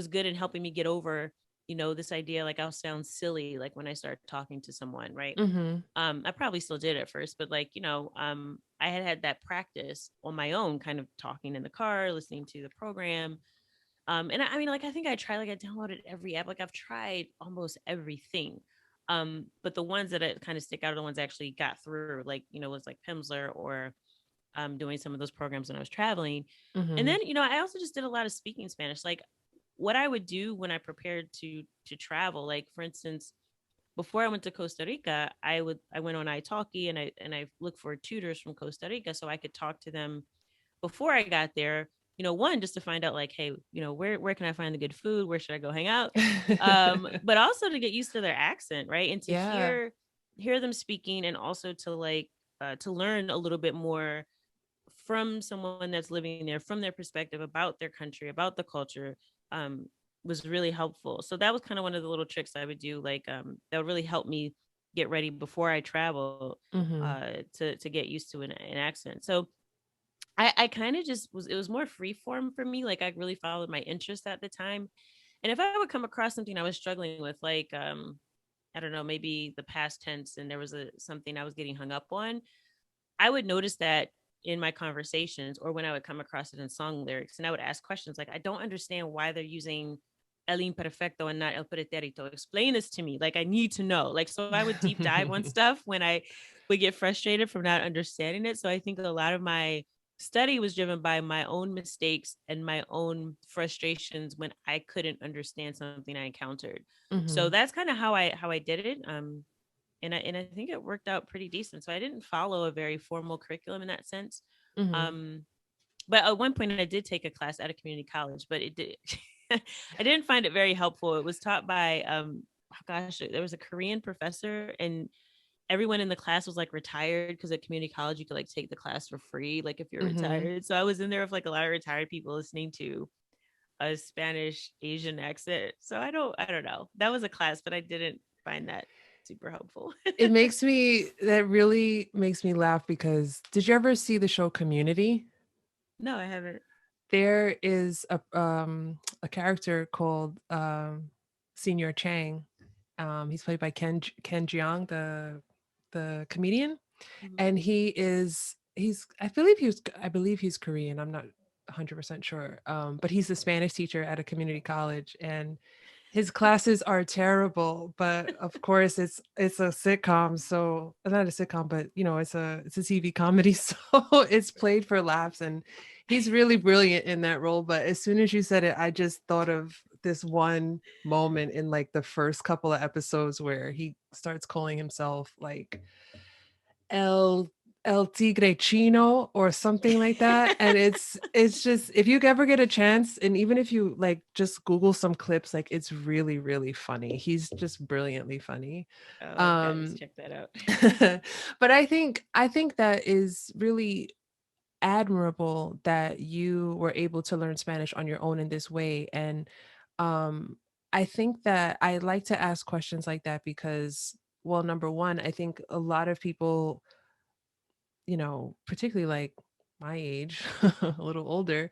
Speaker 2: good in helping me get over, this idea like I'll sound silly like when I start talking to someone, right?
Speaker 1: Mhm.
Speaker 2: I probably still did at first, but like, I had that practice on my own, kind of talking in the car, listening to the program. And I mean, like, I think I tried, like, I downloaded every app, like, I've tried almost everything. But the ones that kind of stick out are the ones I actually got through, like, was like Pimsleur, or doing some of those programs when I was traveling. And
Speaker 1: Mhm.
Speaker 2: then, I also just did a lot of speaking Spanish. Like, what I would do when I prepared to travel, like, for instance, before I went to Costa Rica, I went on italki, and I looked for tutors from Costa Rica so I could talk to them before I got there. One, just to find out like, hey, where can I find the good food? Where should I go hang out? But also to get used to their accent, right? And to
Speaker 1: Yeah.
Speaker 2: hear them speaking, and also to like to learn a little bit more from someone that's living there, from their perspective about their country, about the culture, um, was really helpful. So that was kind of one of the little tricks I would do, like that would really help me get ready before I travel,
Speaker 1: Mhm.
Speaker 2: to get used to an accent. So I kind of just was, it was more free form for me. Like I really followed my interest at the time. And if I would come across something I was struggling with, like I don't know, maybe the past tense, and there was something I was getting hung up on, I would notice that in my conversations, or when I would come across it in song lyrics, and I would ask questions like, I don't understand why they're using el imperfecto and not el pretérito. Explain this to me. Like, I need to know. Like, so I would deep dive on stuff when I would get frustrated from not understanding it. So I think a lot of my study was driven by my own mistakes and my own frustrations when I couldn't understand something I encountered. So
Speaker 1: Mhm.
Speaker 2: that's kind of how I did it. And I think it worked out pretty decent. So I didn't follow a very formal curriculum in that sense.
Speaker 1: Mhm.
Speaker 2: Um, but at one point I did take a class at a community college, but it did I didn't find it very helpful. It was taught by oh gosh, there was a Korean professor, and everyone in the class was like retired, because at community college you could like take the class for free, like if you're
Speaker 1: Mhm.
Speaker 2: retired. So I was in there with like a lot of retired people listening to a Spanish Asian accent. So I don't know. That was a class, but I didn't find that super helpful.
Speaker 1: That really makes me laugh because did you ever see the show Community?
Speaker 2: No, I haven't.
Speaker 1: There is a character called Senior Chang. He's played by Ken Jeong, the comedian,
Speaker 2: Mhm.
Speaker 1: and he's I believe he's Korean. I'm not 100% sure, but he's a Spanish teacher at a community college, and His classes are terrible, but of course it's a sitcom, so not a sitcom, but it's a TV comedy, so it's played for laughs, and he's really brilliant in that role. But as soon as you said it, I just thought of this one moment in like the first couple of episodes where he starts calling himself like El El Tigre Chino or something like that. And it's just, if you ever get a chance, and even if you like just Google some clips, like it's really, really funny. He's just brilliantly funny.
Speaker 2: Oh, I've got to
Speaker 1: Um
Speaker 2: check that out.
Speaker 1: but I think that is really admirable that you were able to learn Spanish on your own in this way. And um I think that I like to ask questions like that because, well, number one, I think a lot of people, particularly like my age, a little older,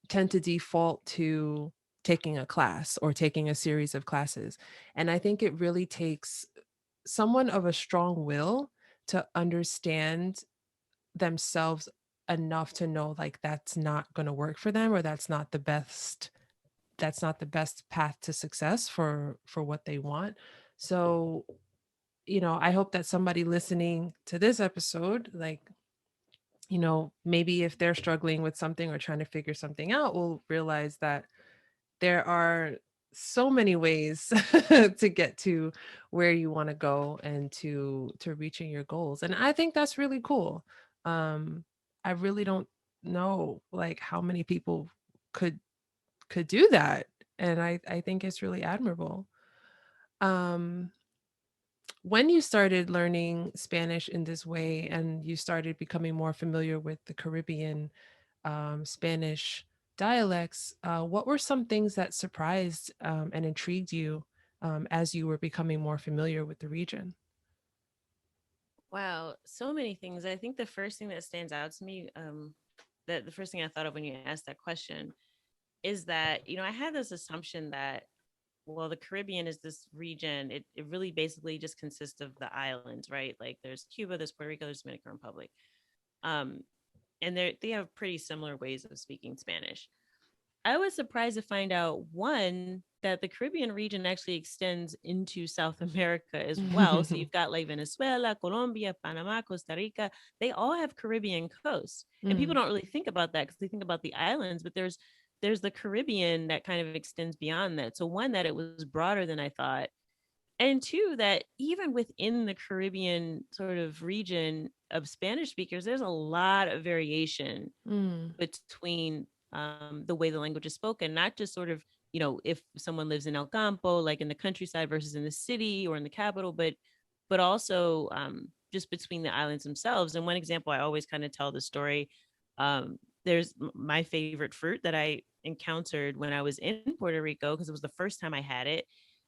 Speaker 1: tend to default to taking a class or taking a series of classes. And I think it really takes someone of a strong will to understand themselves enough to know like that's not going to work for them, or that's not the best path to success for what they want. So, I hope that somebody listening to this episode, like, maybe if they're struggling with something or trying to figure something out, will realize that there are so many ways to get to where you want to go and to reaching your goals. And I think that's really cool. Um, I really don't know like how many people could could do that. And I think it's really admirable. Um, when you started learning Spanish in this way and you started becoming more familiar with the Caribbean Spanish dialects, what were some things that surprised and intrigued you as you were becoming more familiar with the region?
Speaker 2: Wow, so many things. I think the first thing that stands out to me, that the first thing I thought of when you asked that question is that, I had this assumption that, well, the Caribbean is this region. It really basically just consists of the islands, right? Like there's Cuba, there's Puerto Rico, there's Dominican Republic. Um, and they have pretty similar ways of speaking Spanish. I was surprised to find out one that the Caribbean region actually extends into South America as well. So you've got like Venezuela, Colombia, Panama, Costa Rica. They all have Caribbean coasts, and people
Speaker 1: Mm,
Speaker 2: don't really think about that because they think about the islands. But there's the Caribbean that kind of extends beyond that. So one, that it was broader than I thought, and two, that even within the Caribbean sort of region of Spanish speakers, there's a lot of variation
Speaker 1: mm,
Speaker 2: between the way the language is spoken, not just sort of, if someone lives in El Campo, like in the countryside versus in the city or in the capital, but also just between the islands themselves. And one example I always kind of tell the story. There's my favorite fruit that I encountered when I was in Puerto Rico because it was the first time I had it.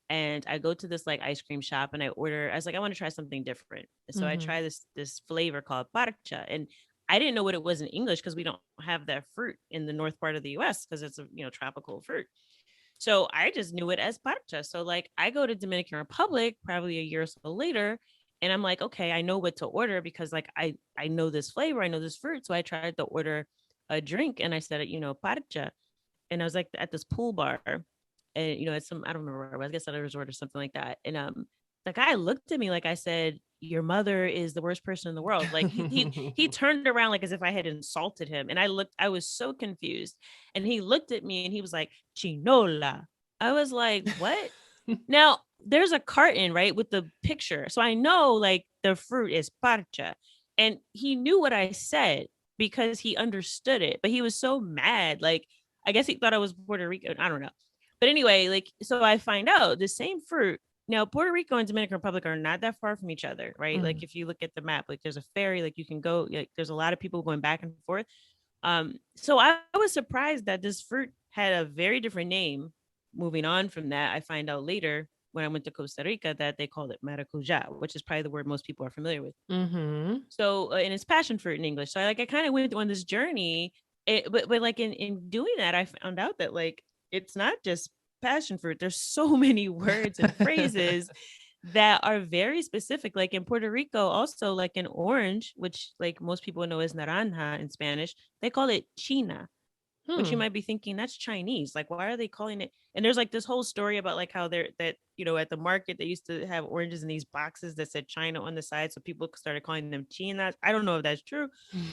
Speaker 2: And I go to this like ice cream shop and I was like, I want to try something different. So I
Speaker 1: mhm,
Speaker 2: try this flavor called parcha. And I didn't know what it was in English because we don't have that fruit in the north part of the US because it's a tropical fruit. So I just knew it as parcha. So like I go to Dominican Republic probably a year or so later, and I'm like, okay, I know what to order because like I know this flavor, I know this fruit. So I tried to order a drink and I said, parcha, and I was like at this pool bar, and it's some, I don't remember where I was, I guess at a resort or something like that. And the guy looked at me like I said, "Your mother is the worst person in the world." Like he turned around like as if I had insulted him, and I was so confused. And he looked at me and he was like, "Chinola." I was like, "What?" Now there's a carton right with the picture, so I know like the fruit is parcha, and he knew what I said because he understood it, but he was so mad. Like I guess he thought I was Puerto Rican. I don't know. But anyway, like, so I find out the same fruit. Now, Puerto Rico and Dominican Republic are not that far from each other, right? Like,
Speaker 1: mm,
Speaker 2: if you look at the map, like, there's a ferry, like, you can go, like, there's a lot of people going back and forth. So I was surprised that this fruit had a very different name. Moving on from that, I find out later when I went to Costa Rica that they called it maracuja, which is probably the word most people are familiar with.
Speaker 1: mhm,
Speaker 2: So, and it's passion fruit in English. So I kind of went on this journey, but like in doing that, I found out that like it's not just passion fruit. There's so many words and phrases that are very specific. Like in Puerto Rico, also like in orange, which like most people know as naranja in Spanish, they call it china. But you
Speaker 1: Hmm.
Speaker 2: might be thinking that's Chinese. Like, why are they calling it? And there's like this whole story about like how they're that at the market they used to have oranges in these boxes that said China on the side, so people started calling them Chinas. I don't know if that's true,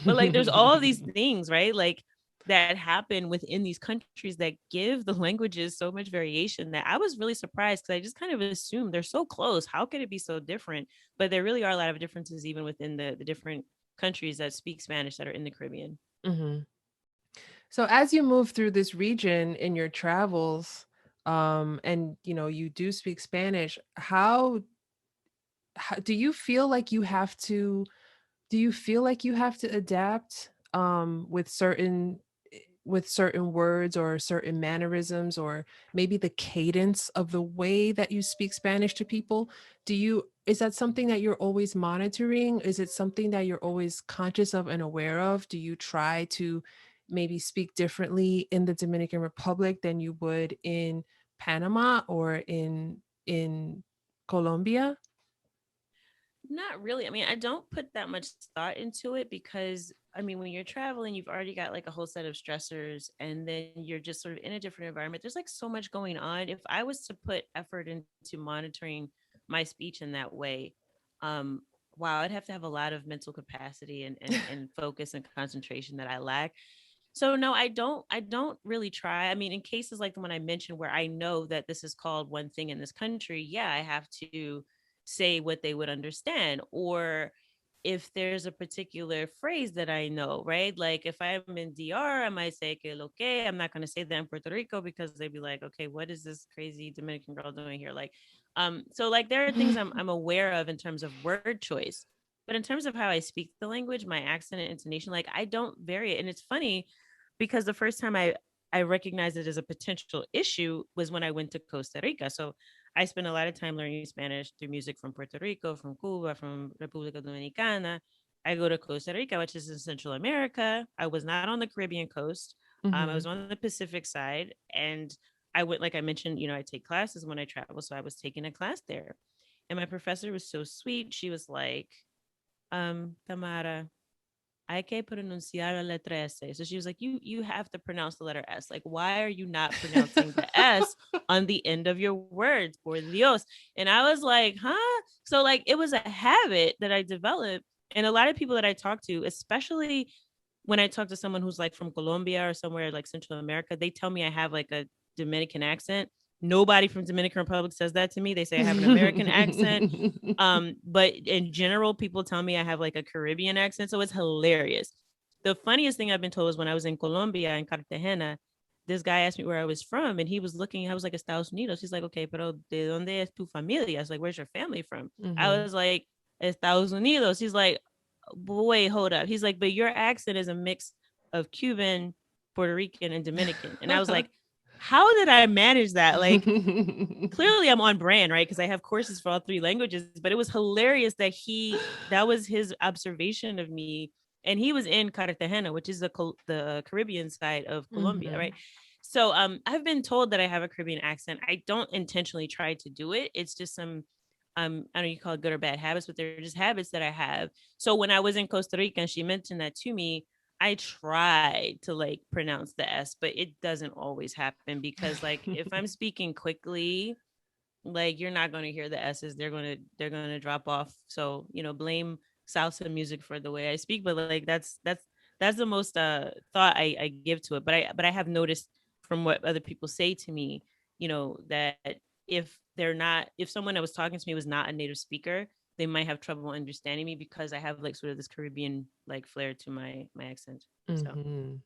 Speaker 2: but like there's all these things, right? Like that happen within these countries that give the languages so much variation that I was really surprised because I just kind of assumed they're so close. How could it be so different? But there really are a lot of differences even within the different countries that speak Spanish that are in the Caribbean.
Speaker 1: Hmm. So as you move through this region in your travels, and you do speak Spanish, how do you feel like you have to adapt with certain words or certain mannerisms, or maybe the cadence of the way that you speak Spanish to people? Is that something that you're always monitoring? Is it something that you're always conscious of and aware of? Do you try to maybe speak differently in the Dominican Republic than you would in Panama or in Colombia?
Speaker 2: Not really. I mean, I don't put that much thought into it because I mean, when you're traveling, you've already got like a whole set of stressors and then you're just sort of in a different environment. There's like so much going on. If I was to put effort into monitoring my speech in that way, um, wow, I'd have to have a lot of mental capacity and focus and concentration that I lack. So no, I don't really try. I mean, in cases like the one I mentioned where I know that this is called one thing in this country, yeah, I have to say what they would understand. Or if there's a particular phrase that I know, right? Like if I'm in DR, I might say que lo que. I'm not going to say that in Puerto Rico because they'd be like, okay, what is this crazy Dominican girl doing here? Like, so like there are things I'm aware of in terms of word choice. But in terms of how I speak the language, my accent and intonation, like I don't vary it. And it's funny because the first time I recognized it as a potential issue was when I went to Costa Rica. So I spent a lot of time learning Spanish through music from Puerto Rico, from Cuba, from República Dominicana. I go to Costa Rica, which is in Central America. I was not on the Caribbean coast. I was
Speaker 1: Mhm.
Speaker 2: on the Pacific side, and I went, like I mentioned, I take classes when I travel, so I was taking a class there, and my professor was so sweet. She was like, Tamara, hay que pronunciar la letra S. So she was like, you have to pronounce the letter S. Like, why are you not pronouncing the S on the end of your words? Por Dios. And I was like, huh? So like it was a habit that I developed. And a lot of people that I talk to, especially when I talk to someone who's like from Colombia or somewhere like Central America, they tell me I have like a Dominican accent. Nobody from Dominican Republic says that to me. They say I have an American accent. But in general, people tell me I have like a Caribbean accent. So it's hilarious. The funniest thing I've been told is when I was in Colombia in Cartagena, this guy asked me where I was from and he was looking, I was like, Estados Unidos. He's like, okay, pero de donde es tu familia? I was like, where's your family from? I
Speaker 1: Mhm.
Speaker 2: was like, Estados Unidos. He's like, wait, hold up. He's like, but your accent is a mix of Cuban, Puerto Rican, and Dominican. And I was like, how did I manage that? Like, clearly I'm on brand, right? Because I have courses for all three languages, but it was hilarious that that was his observation of me. And he was in Cartagena, which is the Caribbean side of Colombia, right?
Speaker 1: Mhm.
Speaker 2: So I've been told that I have a Caribbean accent. I don't intentionally try to do it. It's just some I don't know, you call it good or bad habits, but they're just habits that I have. So when I was in Costa Rica and she mentioned that to me, I tried to like pronounce the S, but it doesn't always happen because like if I'm speaking quickly, like you're not going to hear the S's. They're going to drop off. So, blame salsa music for the way I speak, but like that's the most thought I give to it. But I have noticed from what other people say to me, that if someone that was talking to me was not a native speaker, they might have trouble understanding me because I have like sort of this Caribbean like flair to my accent. So
Speaker 1: Mhm.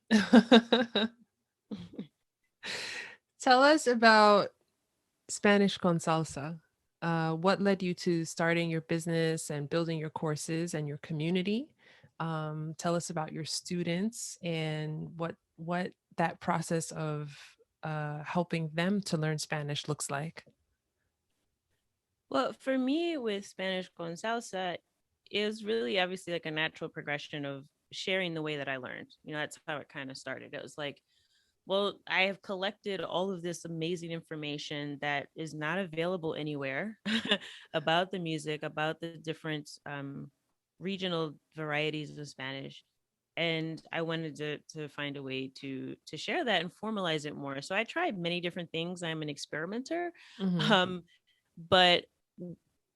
Speaker 1: Tell us about Spanish Consulsa. What led you to starting your business and building your courses and your community? Tell us about your students and what that process of helping them to learn Spanish looks like.
Speaker 2: well, for me with Spanish con salsa, it was really obviously like a natural progression of sharing the way that I learned. That's how it kind of started. It was like, well, I have collected all of this amazing information that is not available anywhere about the music, about the different regional varieties of Spanish. and I wanted to find a way to share that and formalize it more. So I tried many different things. I'm an experimenter.
Speaker 1: Mm-hmm.
Speaker 2: Um, but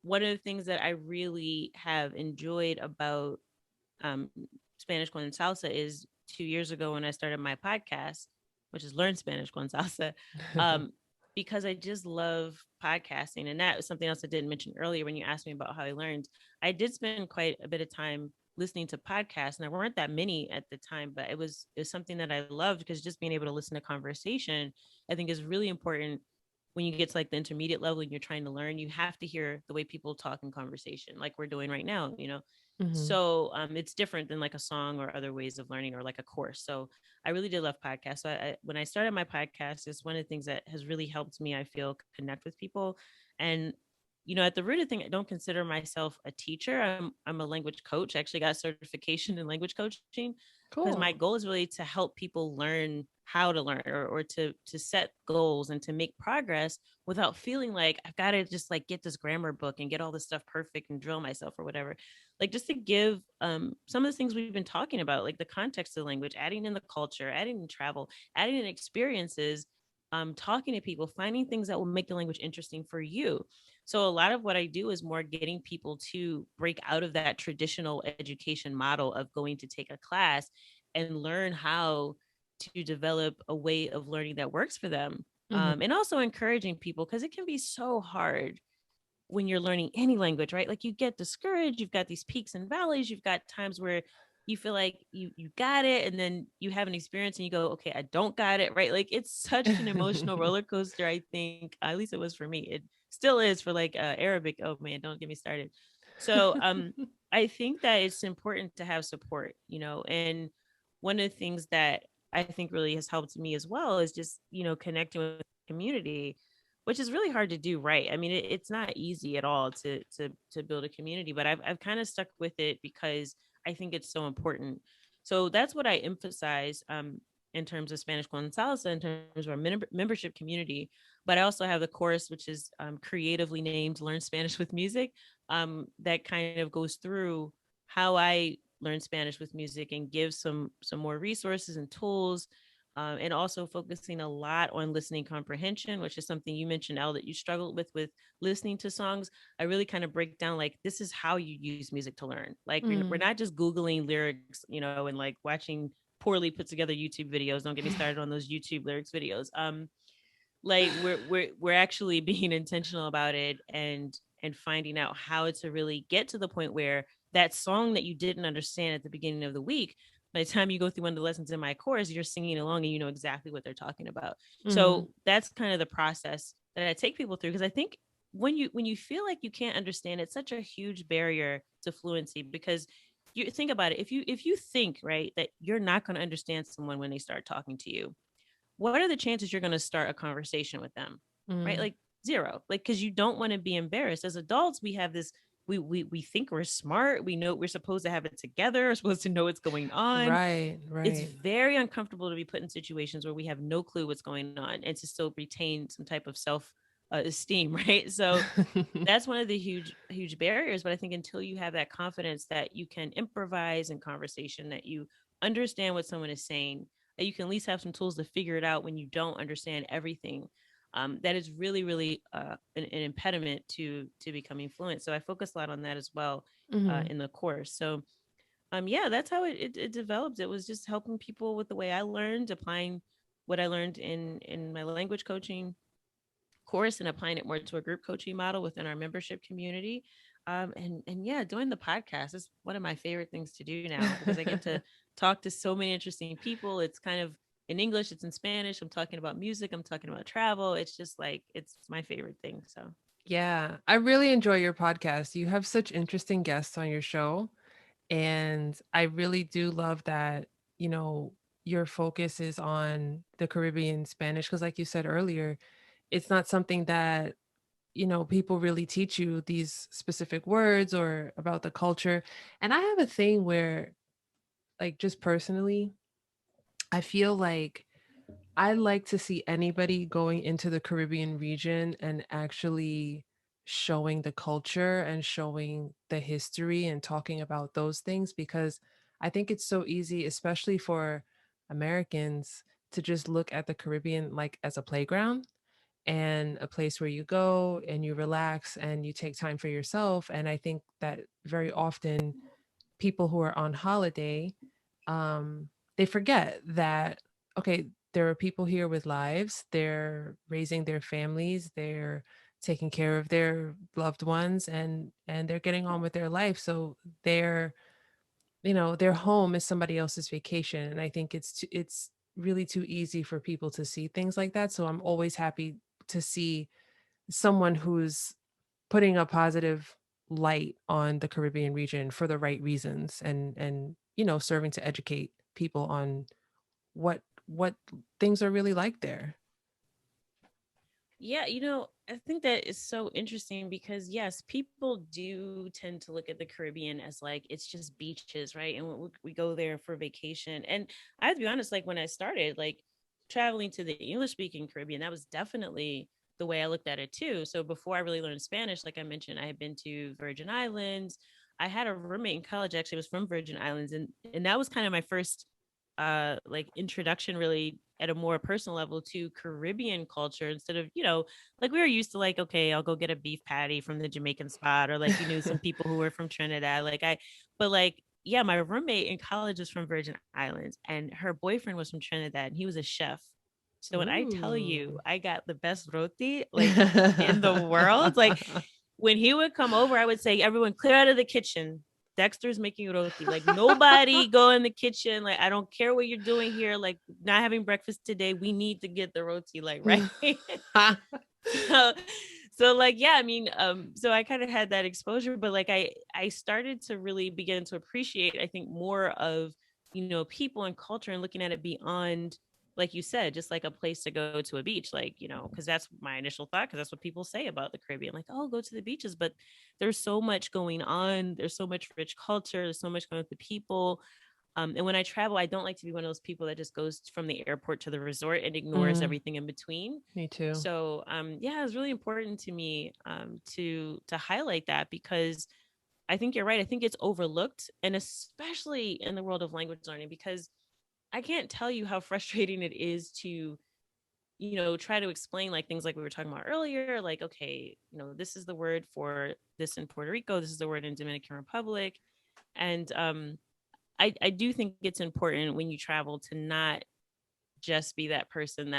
Speaker 2: one of the things that I really have enjoyed about um, Spanish con salsa is 2 years ago when I started my podcast, which is Learn Spanish con salsa, um, because I just love podcasting. And that was something else I didn't mention earlier when you asked me about how I learned. I did spend quite a bit of time listening to podcasts, and there weren't that many at the time, but it was something that I loved because just being able to listen to conversation, I think, is really important when you get to like the intermediate level and you're trying to learn. You have to hear the way people talk in conversation, like we're doing right now, you know.
Speaker 1: Mm-hmm.
Speaker 2: So it's different than like a song or other ways of learning or like a course. So I really did love podcasts. So when I started my podcast, it's one of the things that has really helped me, I feel, connect with people. And at the root of the thing, I don't consider myself a teacher. I'm a language coach. I actually got certification in language coaching because my
Speaker 1: Cool.
Speaker 2: goal is really to help people learn how to learn, or to set goals and to make progress without feeling like I've got to just like get this grammar book and get all this stuff perfect and drill myself or whatever. Like, just to give some of the things we've been talking about, like the context of the language, adding in the culture, adding in travel, adding in experiences, talking to people, finding things that will make the language interesting for you. So a lot of what I do is more getting people to break out of that traditional education model of going to take a class and learn how to develop a way of learning that works for them.
Speaker 1: Mm-hmm.
Speaker 2: And also encouraging people, because it can be so hard when you're learning any language, right? Like, you get discouraged, you've got these peaks and valleys, you've got times where you feel like you got it, and then you have an experience and you go, okay, I don't got it, right? Like, it's such an emotional roller coaster. I think, at least it was for me. It still is for like Arabic. Oh man, don't get me started. So I think that it's important to have support, and one of the things that I think really has helped me as well is just, connecting with the community, which is really hard to do, right? I mean, it's not easy at all to build a community, but I've kind of stuck with it because I think it's so important. So that's what I emphasize in terms of Spanish con salsa, in terms of our membership community. But I also have the course, which is creatively named "Learn Spanish with Music," that kind of goes through how I learn Spanish with music and gives some more resources and tools, and also focusing a lot on listening comprehension, which is something you mentioned, Elle, that you struggled with listening to songs. I really kind of break down, like, this is how you use music to learn. Like, we're
Speaker 1: Mm.
Speaker 2: not just Googling lyrics, and like watching poorly put together YouTube videos. Don't get me started on those YouTube lyrics videos. Like, we're actually being intentional about it, and finding out how to really get to the point where that song that you didn't understand at the beginning of the week, by the time you go through one of the lessons in my course, you're singing along and you know exactly what they're talking about.
Speaker 1: Mm.
Speaker 2: So that's kind of the process that I take people through, because I think when you feel like you can't understand, it's such a huge barrier to fluency. Because you think about it, if you think, right, that you're not going to understand someone when they start talking to you, what are the chances you're going to start a conversation with them? Right?
Speaker 1: Mm.
Speaker 2: Like, zero. Like, because you don't want to be embarrassed. As adults, we have this, we think we're smart, we know we're supposed to have it together, we're supposed to know what's going on.
Speaker 1: Right,
Speaker 2: It's
Speaker 1: right.
Speaker 2: very uncomfortable to be put in situations where we have no clue what's going on, and to still retain some type of self esteem. Right? So that's one of the huge barriers. But I think until you have that confidence that you can improvise in conversation, that you understand what someone is saying, that you can at least have some tools to figure it out when you don't understand everything, that is really, really an impediment to becoming fluent. So I focus a lot on that as well
Speaker 1: Mm-hmm.
Speaker 2: in the course. So yeah, that's how it developed. It was just helping people with the way I learned, applying what I learned in my language coaching course and applying it more to a group coaching model within our membership community. And yeah, doing the podcast is one of my favorite things to do now, because I get to talk to so many interesting people. It's kind of in English, it's in Spanish. I'm talking about music, I'm talking about travel. It's just like, it's my favorite thing. So
Speaker 1: Yeah, I really enjoy your podcast. You have such interesting guests on your show. And I really do love that, you know, your focus is on the Caribbean Spanish. Cause like you said earlier, it's not something that, people really teach you these specific words or about the culture. And I have a thing where, like, just personally, I feel like I like to see anybody going into the Caribbean region and actually showing the culture and showing the history and talking about those things, because I think it's so easy, especially for Americans, to just look at the Caribbean like as a playground and a place where you go and you relax and you take time for yourself. And I think that very often people who are on holiday, um, they forget that, okay, there are people here with lives, they're raising their families, they're taking care of their loved ones, and they're getting on with their life. So their, their home is somebody else's vacation. And I think it's really too easy for people to see things like that. So I'm always happy to see someone who's putting a positive light on the Caribbean region for the right reasons, and serving to educate people on what things are really like there.
Speaker 2: Yeah, I think that is so interesting because yes, people do tend to look at the Caribbean as like it's just beaches, right? And we go there for vacation. And I have to be honest, like when I started like traveling to the English speaking Caribbean, that was definitely the way I looked at it too. So before I really learned Spanish, like I mentioned, I had been to Virgin Islands. I had a roommate in college actually was from Virgin Islands, and that was kind of my first like introduction really at a more personal level to Caribbean culture instead of, like we were used to like, okay, I'll go get a beef patty from the Jamaican spot, or like you knew some people who were from Trinidad. But like, yeah, my roommate in college was from Virgin Islands and her boyfriend was from Trinidad and he was a chef. So when I tell you
Speaker 1: Ooh.
Speaker 2: I got the best roti like in the world, like when he would come over, I would say, everyone clear out of the kitchen. Dexter's making roti. Like nobody go in the kitchen. Like I don't care what you're doing here. Like not having breakfast today. We need to get the roti. Like right. so so like yeah. I mean, so I kind of had that exposure, but like I started to really begin to appreciate. I think more of people and culture and looking at it beyond like you said, just like a place to go to a beach, like, because that's my initial thought, because that's what people say about the Caribbean, like, oh, go to the beaches. But there's so much going on. There's so much rich culture. There's so much going on with the people. And when I travel, I don't like to be one of those people that just goes from the airport to the resort and ignores
Speaker 1: Mm,
Speaker 2: everything in between.
Speaker 1: me too.
Speaker 2: So, yeah, it's really important to me to highlight that because I think you're right. I think it's overlooked, and especially in the world of language learning, because I can't tell you how frustrating it is to, try to explain like things like we were talking about earlier, like, okay, this is the word for this in Puerto Rico, this is the word in Dominican Republic. And I do think it's important when you travel to not just be that person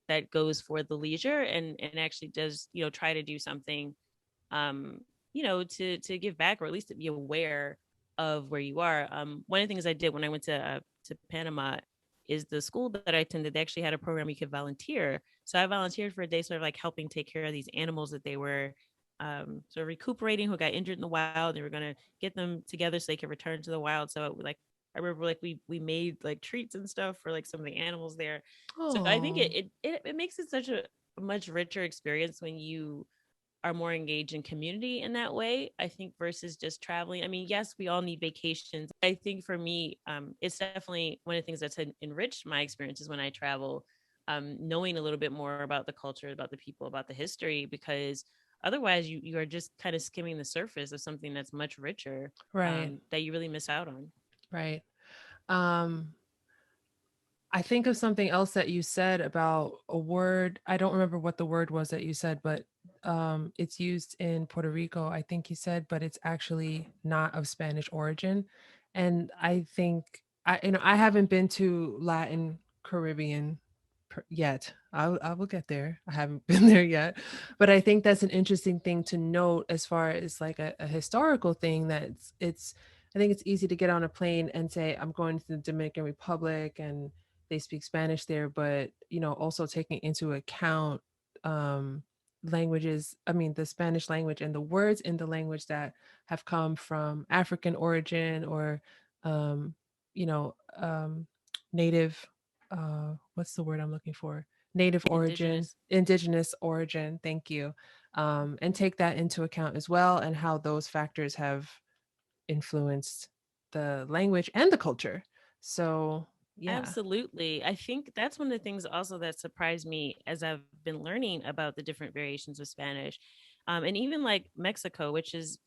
Speaker 2: that goes for the leisure and actually does, try to do something um, to give back or at least to be aware of where you are. One of the things I did when I went to Panama is the school that I attended. They actually had a program you could volunteer. So I volunteered for a day, sort of like helping take care of these animals that they were sort of recuperating, who got injured in the wild. They were going to get them together so they could return to the wild. So like I remember like we made like treats and stuff for like some of the animals there. So I think
Speaker 1: Oh,
Speaker 2: it makes it such a much richer experience when you are more engaged in community in that way, I think, versus just traveling. I mean, yes, we all need vacations. I think for me, it's definitely one of the things that's enriched my experiences when I travel, knowing a little bit more about the culture, about the people, about the history, because otherwise you are just kind of skimming the surface of something that's much richer,
Speaker 1: right,
Speaker 2: that you really miss out on.
Speaker 1: right. Um, I think of something else that you said about a word. I don't remember what the word was that you said, but it's used in Puerto Rico, I think you said, but it's actually not of Spanish origin. And I think I haven't been to Latin Caribbean yet. I will get there. I haven't been there yet, but I think that's an interesting thing to note as far as like a historical thing. That it's I think it's easy to get on a plane and say I'm going to the Dominican Republic and they speak Spanish there, but also taking into account um, languages. I mean, the Spanish language and the words in the language that have come from African origin or, um, you know, um, native. What's the word I'm looking for? Native origin,
Speaker 2: Indigenous.
Speaker 1: indigenous origin. Thank you. And take that into account as well, and how those factors have influenced the language and the culture. So yeah.
Speaker 2: Absolutely. I think that's one of the things also that surprised me as I've been learning about the different variations of Spanish. And even like Mexico, which is,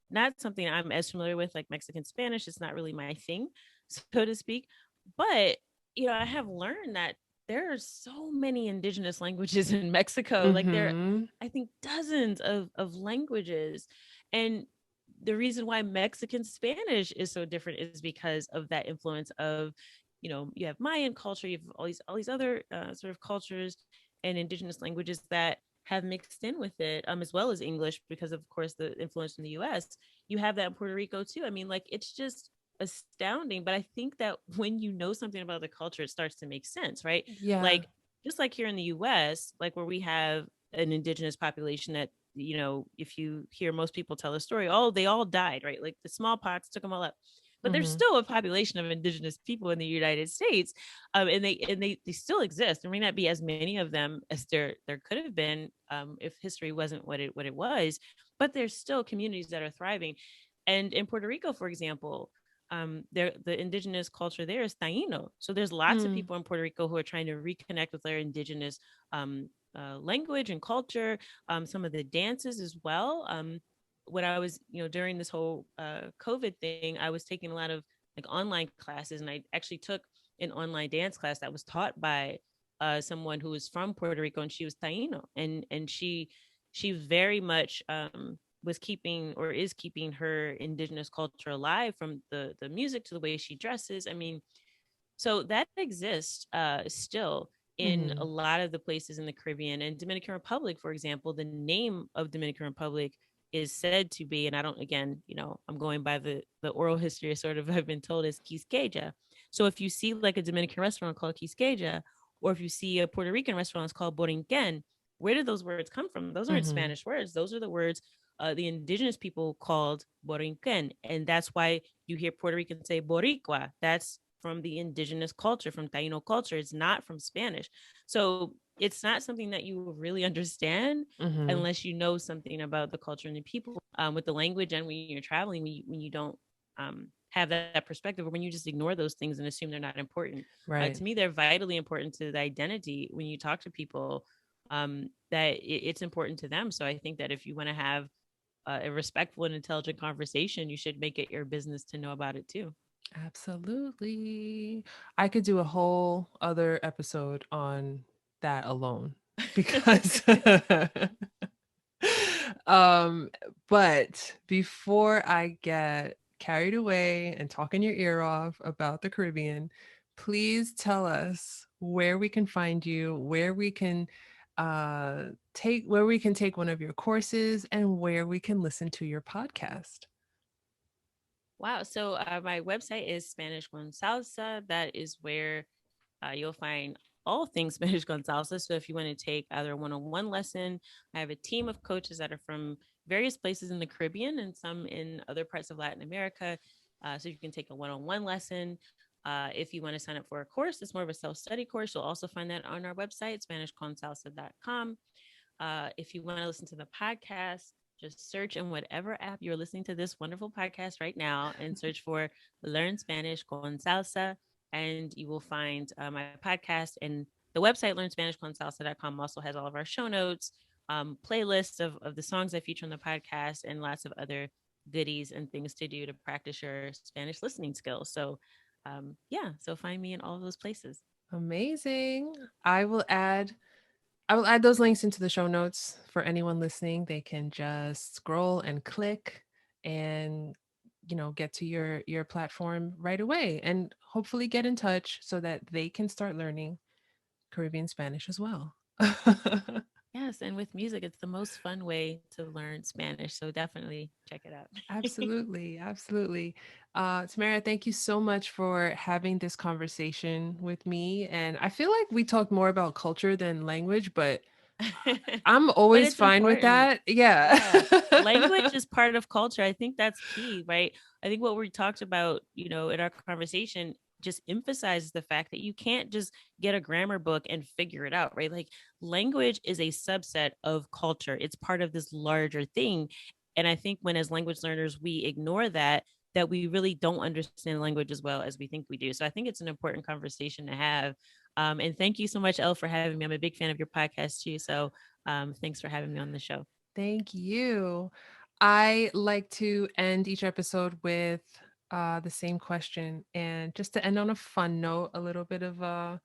Speaker 2: not something I'm as familiar with, like Mexican Spanish. It's not really my thing, so to speak. But I have learned that there are so many indigenous languages in Mexico. Like there,
Speaker 1: Mm-hmm.
Speaker 2: I think dozens of languages, and the reason why Mexican Spanish is so different is because of that influence of, you have Mayan culture, you have all these other sort of cultures and indigenous languages that have mixed in with it, as well as English, because of course the influence from the U.S. You have that in Puerto Rico too. I mean, like it's just astounding. But I think that when you know something about the culture, it starts to make sense, right?
Speaker 1: Yeah.
Speaker 2: Like just like here in the U.S., like where we have an indigenous population that, if you hear most people tell a story, oh, they all died, right? Like the smallpox took them all up. But there's
Speaker 1: Mm-hmm.
Speaker 2: still a population of indigenous people in the United States, and they still exist. There may not be as many of them as there could have been, if history wasn't what it was, but there's still communities that are thriving. And in Puerto Rico, for example, the indigenous culture there is Taino. So there's lots of
Speaker 1: Mm.
Speaker 2: people in Puerto Rico who are trying to reconnect with their indigenous language and culture, some of the dances as well. When I was, during this whole COVID thing, I was taking a lot of like online classes, and I actually took an online dance class that was taught by someone who was from Puerto Rico, and she was Taino, and she very much was keeping, or is keeping, her indigenous culture alive, from the music to the way she dresses. I mean, so that exists still in a
Speaker 1: Mm-hmm.
Speaker 2: lot of the places in the Caribbean. And Dominican Republic, for example, the name of Dominican Republic is said to be, and I don't, again, I'm going by the oral history, sort of, I've been told, is Quisqueya. So if you see like a Dominican restaurant called Quisqueya, or if you see a Puerto Rican restaurant it's called Borinquen, where did those words come from? Those aren't
Speaker 1: Mm-hmm.
Speaker 2: Spanish words. Those are the words the indigenous people called Borinquen. And that's why you hear Puerto Rican say Boricua. That's from the indigenous culture, from Taino culture. It's not from Spanish. So it's not something that you will really understand
Speaker 1: Mm-hmm.
Speaker 2: unless you know something about the culture and the people, with the language. And when you're traveling, when you don't have that perspective, or when you just ignore those things and assume they're not important.
Speaker 1: Right.
Speaker 2: To me, they're vitally important to the identity when you talk to people, that it's important to them. So I think that if you want to have a respectful and intelligent conversation, you should make it your business to know about it too.
Speaker 1: Absolutely. I could do a whole other episode on that alone because um but before I get carried away and talking your ear off about the Caribbean, please tell us where we can find you, where we can take one of your courses and where we can listen to your podcast.
Speaker 2: Wow. So my website is Spanish con Salsa. That is where you'll find all things Spanish con Salsa. So if you want to take either a one-on-one lesson, I have a team of coaches that are from various places in the Caribbean and some in other parts of Latin America. So you can take a one-on-one lesson. If you want to sign up for a course, it's more of a self-study course. You'll also find that on our website, SpanishConsalsa.com. If you want to listen to the podcast, just search in whatever app you're listening to this wonderful podcast right now and search for Learn Spanish con Salsa, and you will find my podcast. And the website, learnspanishconsalsa.com, also has all of our show notes, playlists of the songs I feature on the podcast, and lots of other goodies and things to do to practice your Spanish listening skills. So, yeah, so find me in all of those places.
Speaker 1: Amazing. I will add I will add those links into the show notes for anyone listening. They can just scroll and click and get to your platform right away and hopefully get in touch so that they can start learning Caribbean Spanish as well.
Speaker 2: Yes, and with music, it's the most fun way to learn Spanish. So definitely check it out.
Speaker 1: Absolutely, absolutely. Tamara, thank you so much for having this conversation with me. And I feel like we talked more about culture than language, but I'm
Speaker 2: But
Speaker 1: always
Speaker 2: it's
Speaker 1: fine with
Speaker 2: important.
Speaker 1: that. Yeah.
Speaker 2: Yeah. Language is part of culture. I think that's key, right? I think what we talked about, in our conversation just emphasizes the fact that you can't just get a grammar book and figure it out, right? Like language is a subset of culture. It's part of this larger thing. And I think when as language learners we ignore that we really don't understand language as well as we think we do. So I think it's an important conversation to have. And thank you so much, Elle, for having me. I'm a big fan of your podcast too. So thanks for having me on the show.
Speaker 1: Thank you. I like to end each episode with the same question. And just to end on a fun note, a little bit of a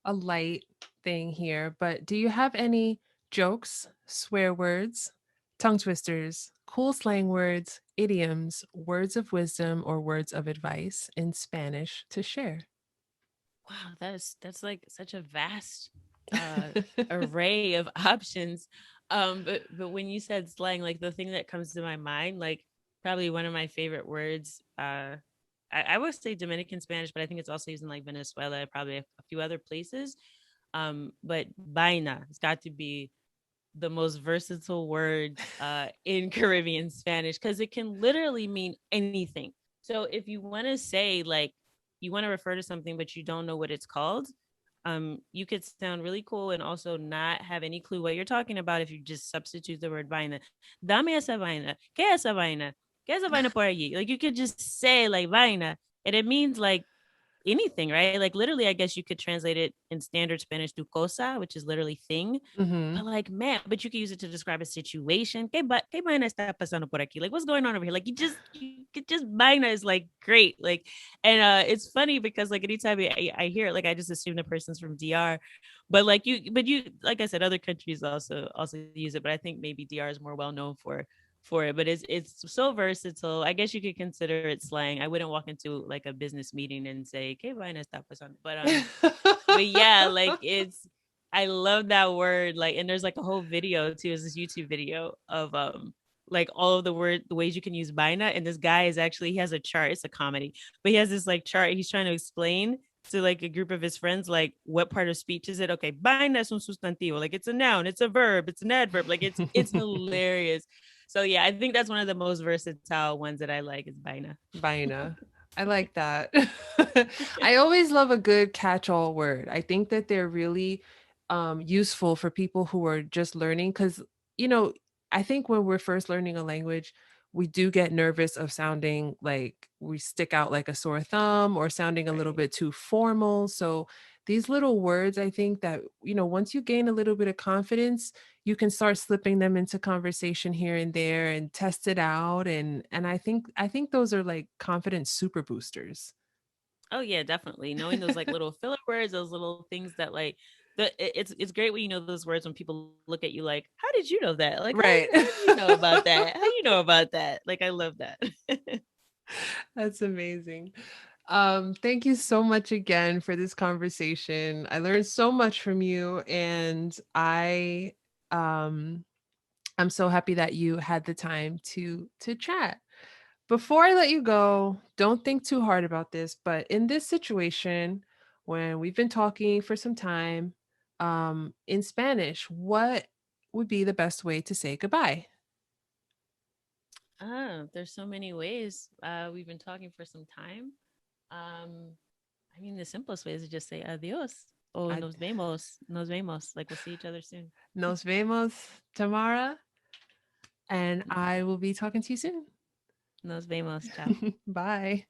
Speaker 1: light thing here. But do you have any jokes, swear words, tongue twisters, cool slang words, idioms, words of wisdom, or words of advice in Spanish to share?
Speaker 2: Wow, that's like such a vast uh array of options. But when you said slang, like the thing that comes to my mind, like probably one of my favorite words, I would say Dominican Spanish, but I think it's also used in like Venezuela, probably a few other places. But vaina, it's got to be the most versatile word in Caribbean Spanish because it can literally mean anything. So if you want to say like you want to refer to something but you don't know what it's called, you could sound really cool and also not have any clue what you're talking about if you just substitute the word vaina. Dame esa vaina. ¿Qué esa vaina? ¿Qué esa vaina por allí? Like you could just say like vaina and it means like anything, right? Like literally, I guess you could translate it in standard Spanish to cosa, which is literally thing.
Speaker 1: Hmm.
Speaker 2: But like, man, but you could use it to describe a situation. ¿Qué vaina está pasando por aquí? Like, what's going on over here? Like, you could just vaina is like great. Like, and it's funny because like anytime I hear it, like I just assume the person's from DR. But like like I said, other countries also use it. But I think maybe DR is more well known for it. But it's so versatile. I guess you could consider it slang. I wouldn't walk into like a business meeting and say, "¿Qué vaina está pasando?" But yeah, like it's I love that word. Like, and there's like a whole video too. It's this YouTube video of like all of the ways you can use vaina. And this guy is actually he has a chart. It's a comedy, but he has this like chart. He's trying to explain to like a group of his friends like what part of speech is it? Okay, vaina es un sustantivo. Like it's a noun, it's a verb, it's an adverb. Like it's hilarious. So yeah, I think that's one of the most versatile ones that I like is vaina.
Speaker 1: Vaina. I like that. I always love a good catch-all word. I think that they're really useful for people who are just learning because, you know, I think when we're first learning a language, we do get nervous of sounding like we stick out like a sore thumb or sounding a little
Speaker 2: Right.
Speaker 1: bit too formal. So these little words, I think that, once you gain a little bit of confidence, you can start slipping them into conversation here and there and test it out, and I think those are like confidence super boosters.
Speaker 2: Oh yeah, definitely. Knowing those like little filler words, those little things that like it's great when you know those words when people look at you like, how did you know that? Like
Speaker 1: Right.
Speaker 2: how do you know about that? How do you know about that? Like I love that.
Speaker 1: That's amazing. Thank you so much again for this conversation. I learned so much from you, and um I'm so happy that you had the time to chat. Before I let you go, don't think too hard about this, but in this situation, when we've been talking for some time, in Spanish, what would be the best way to say goodbye?
Speaker 2: There's so many ways. We've been talking for some time. Um, I mean the simplest way is to just say adios. Oh,
Speaker 1: I,
Speaker 2: nos vemos. Nos vemos. Like we'll see each other soon.
Speaker 1: Nos vemos, Tamara, and
Speaker 2: Mm,
Speaker 1: I will be talking to you soon.
Speaker 2: nos vemos. Ciao.
Speaker 1: Bye.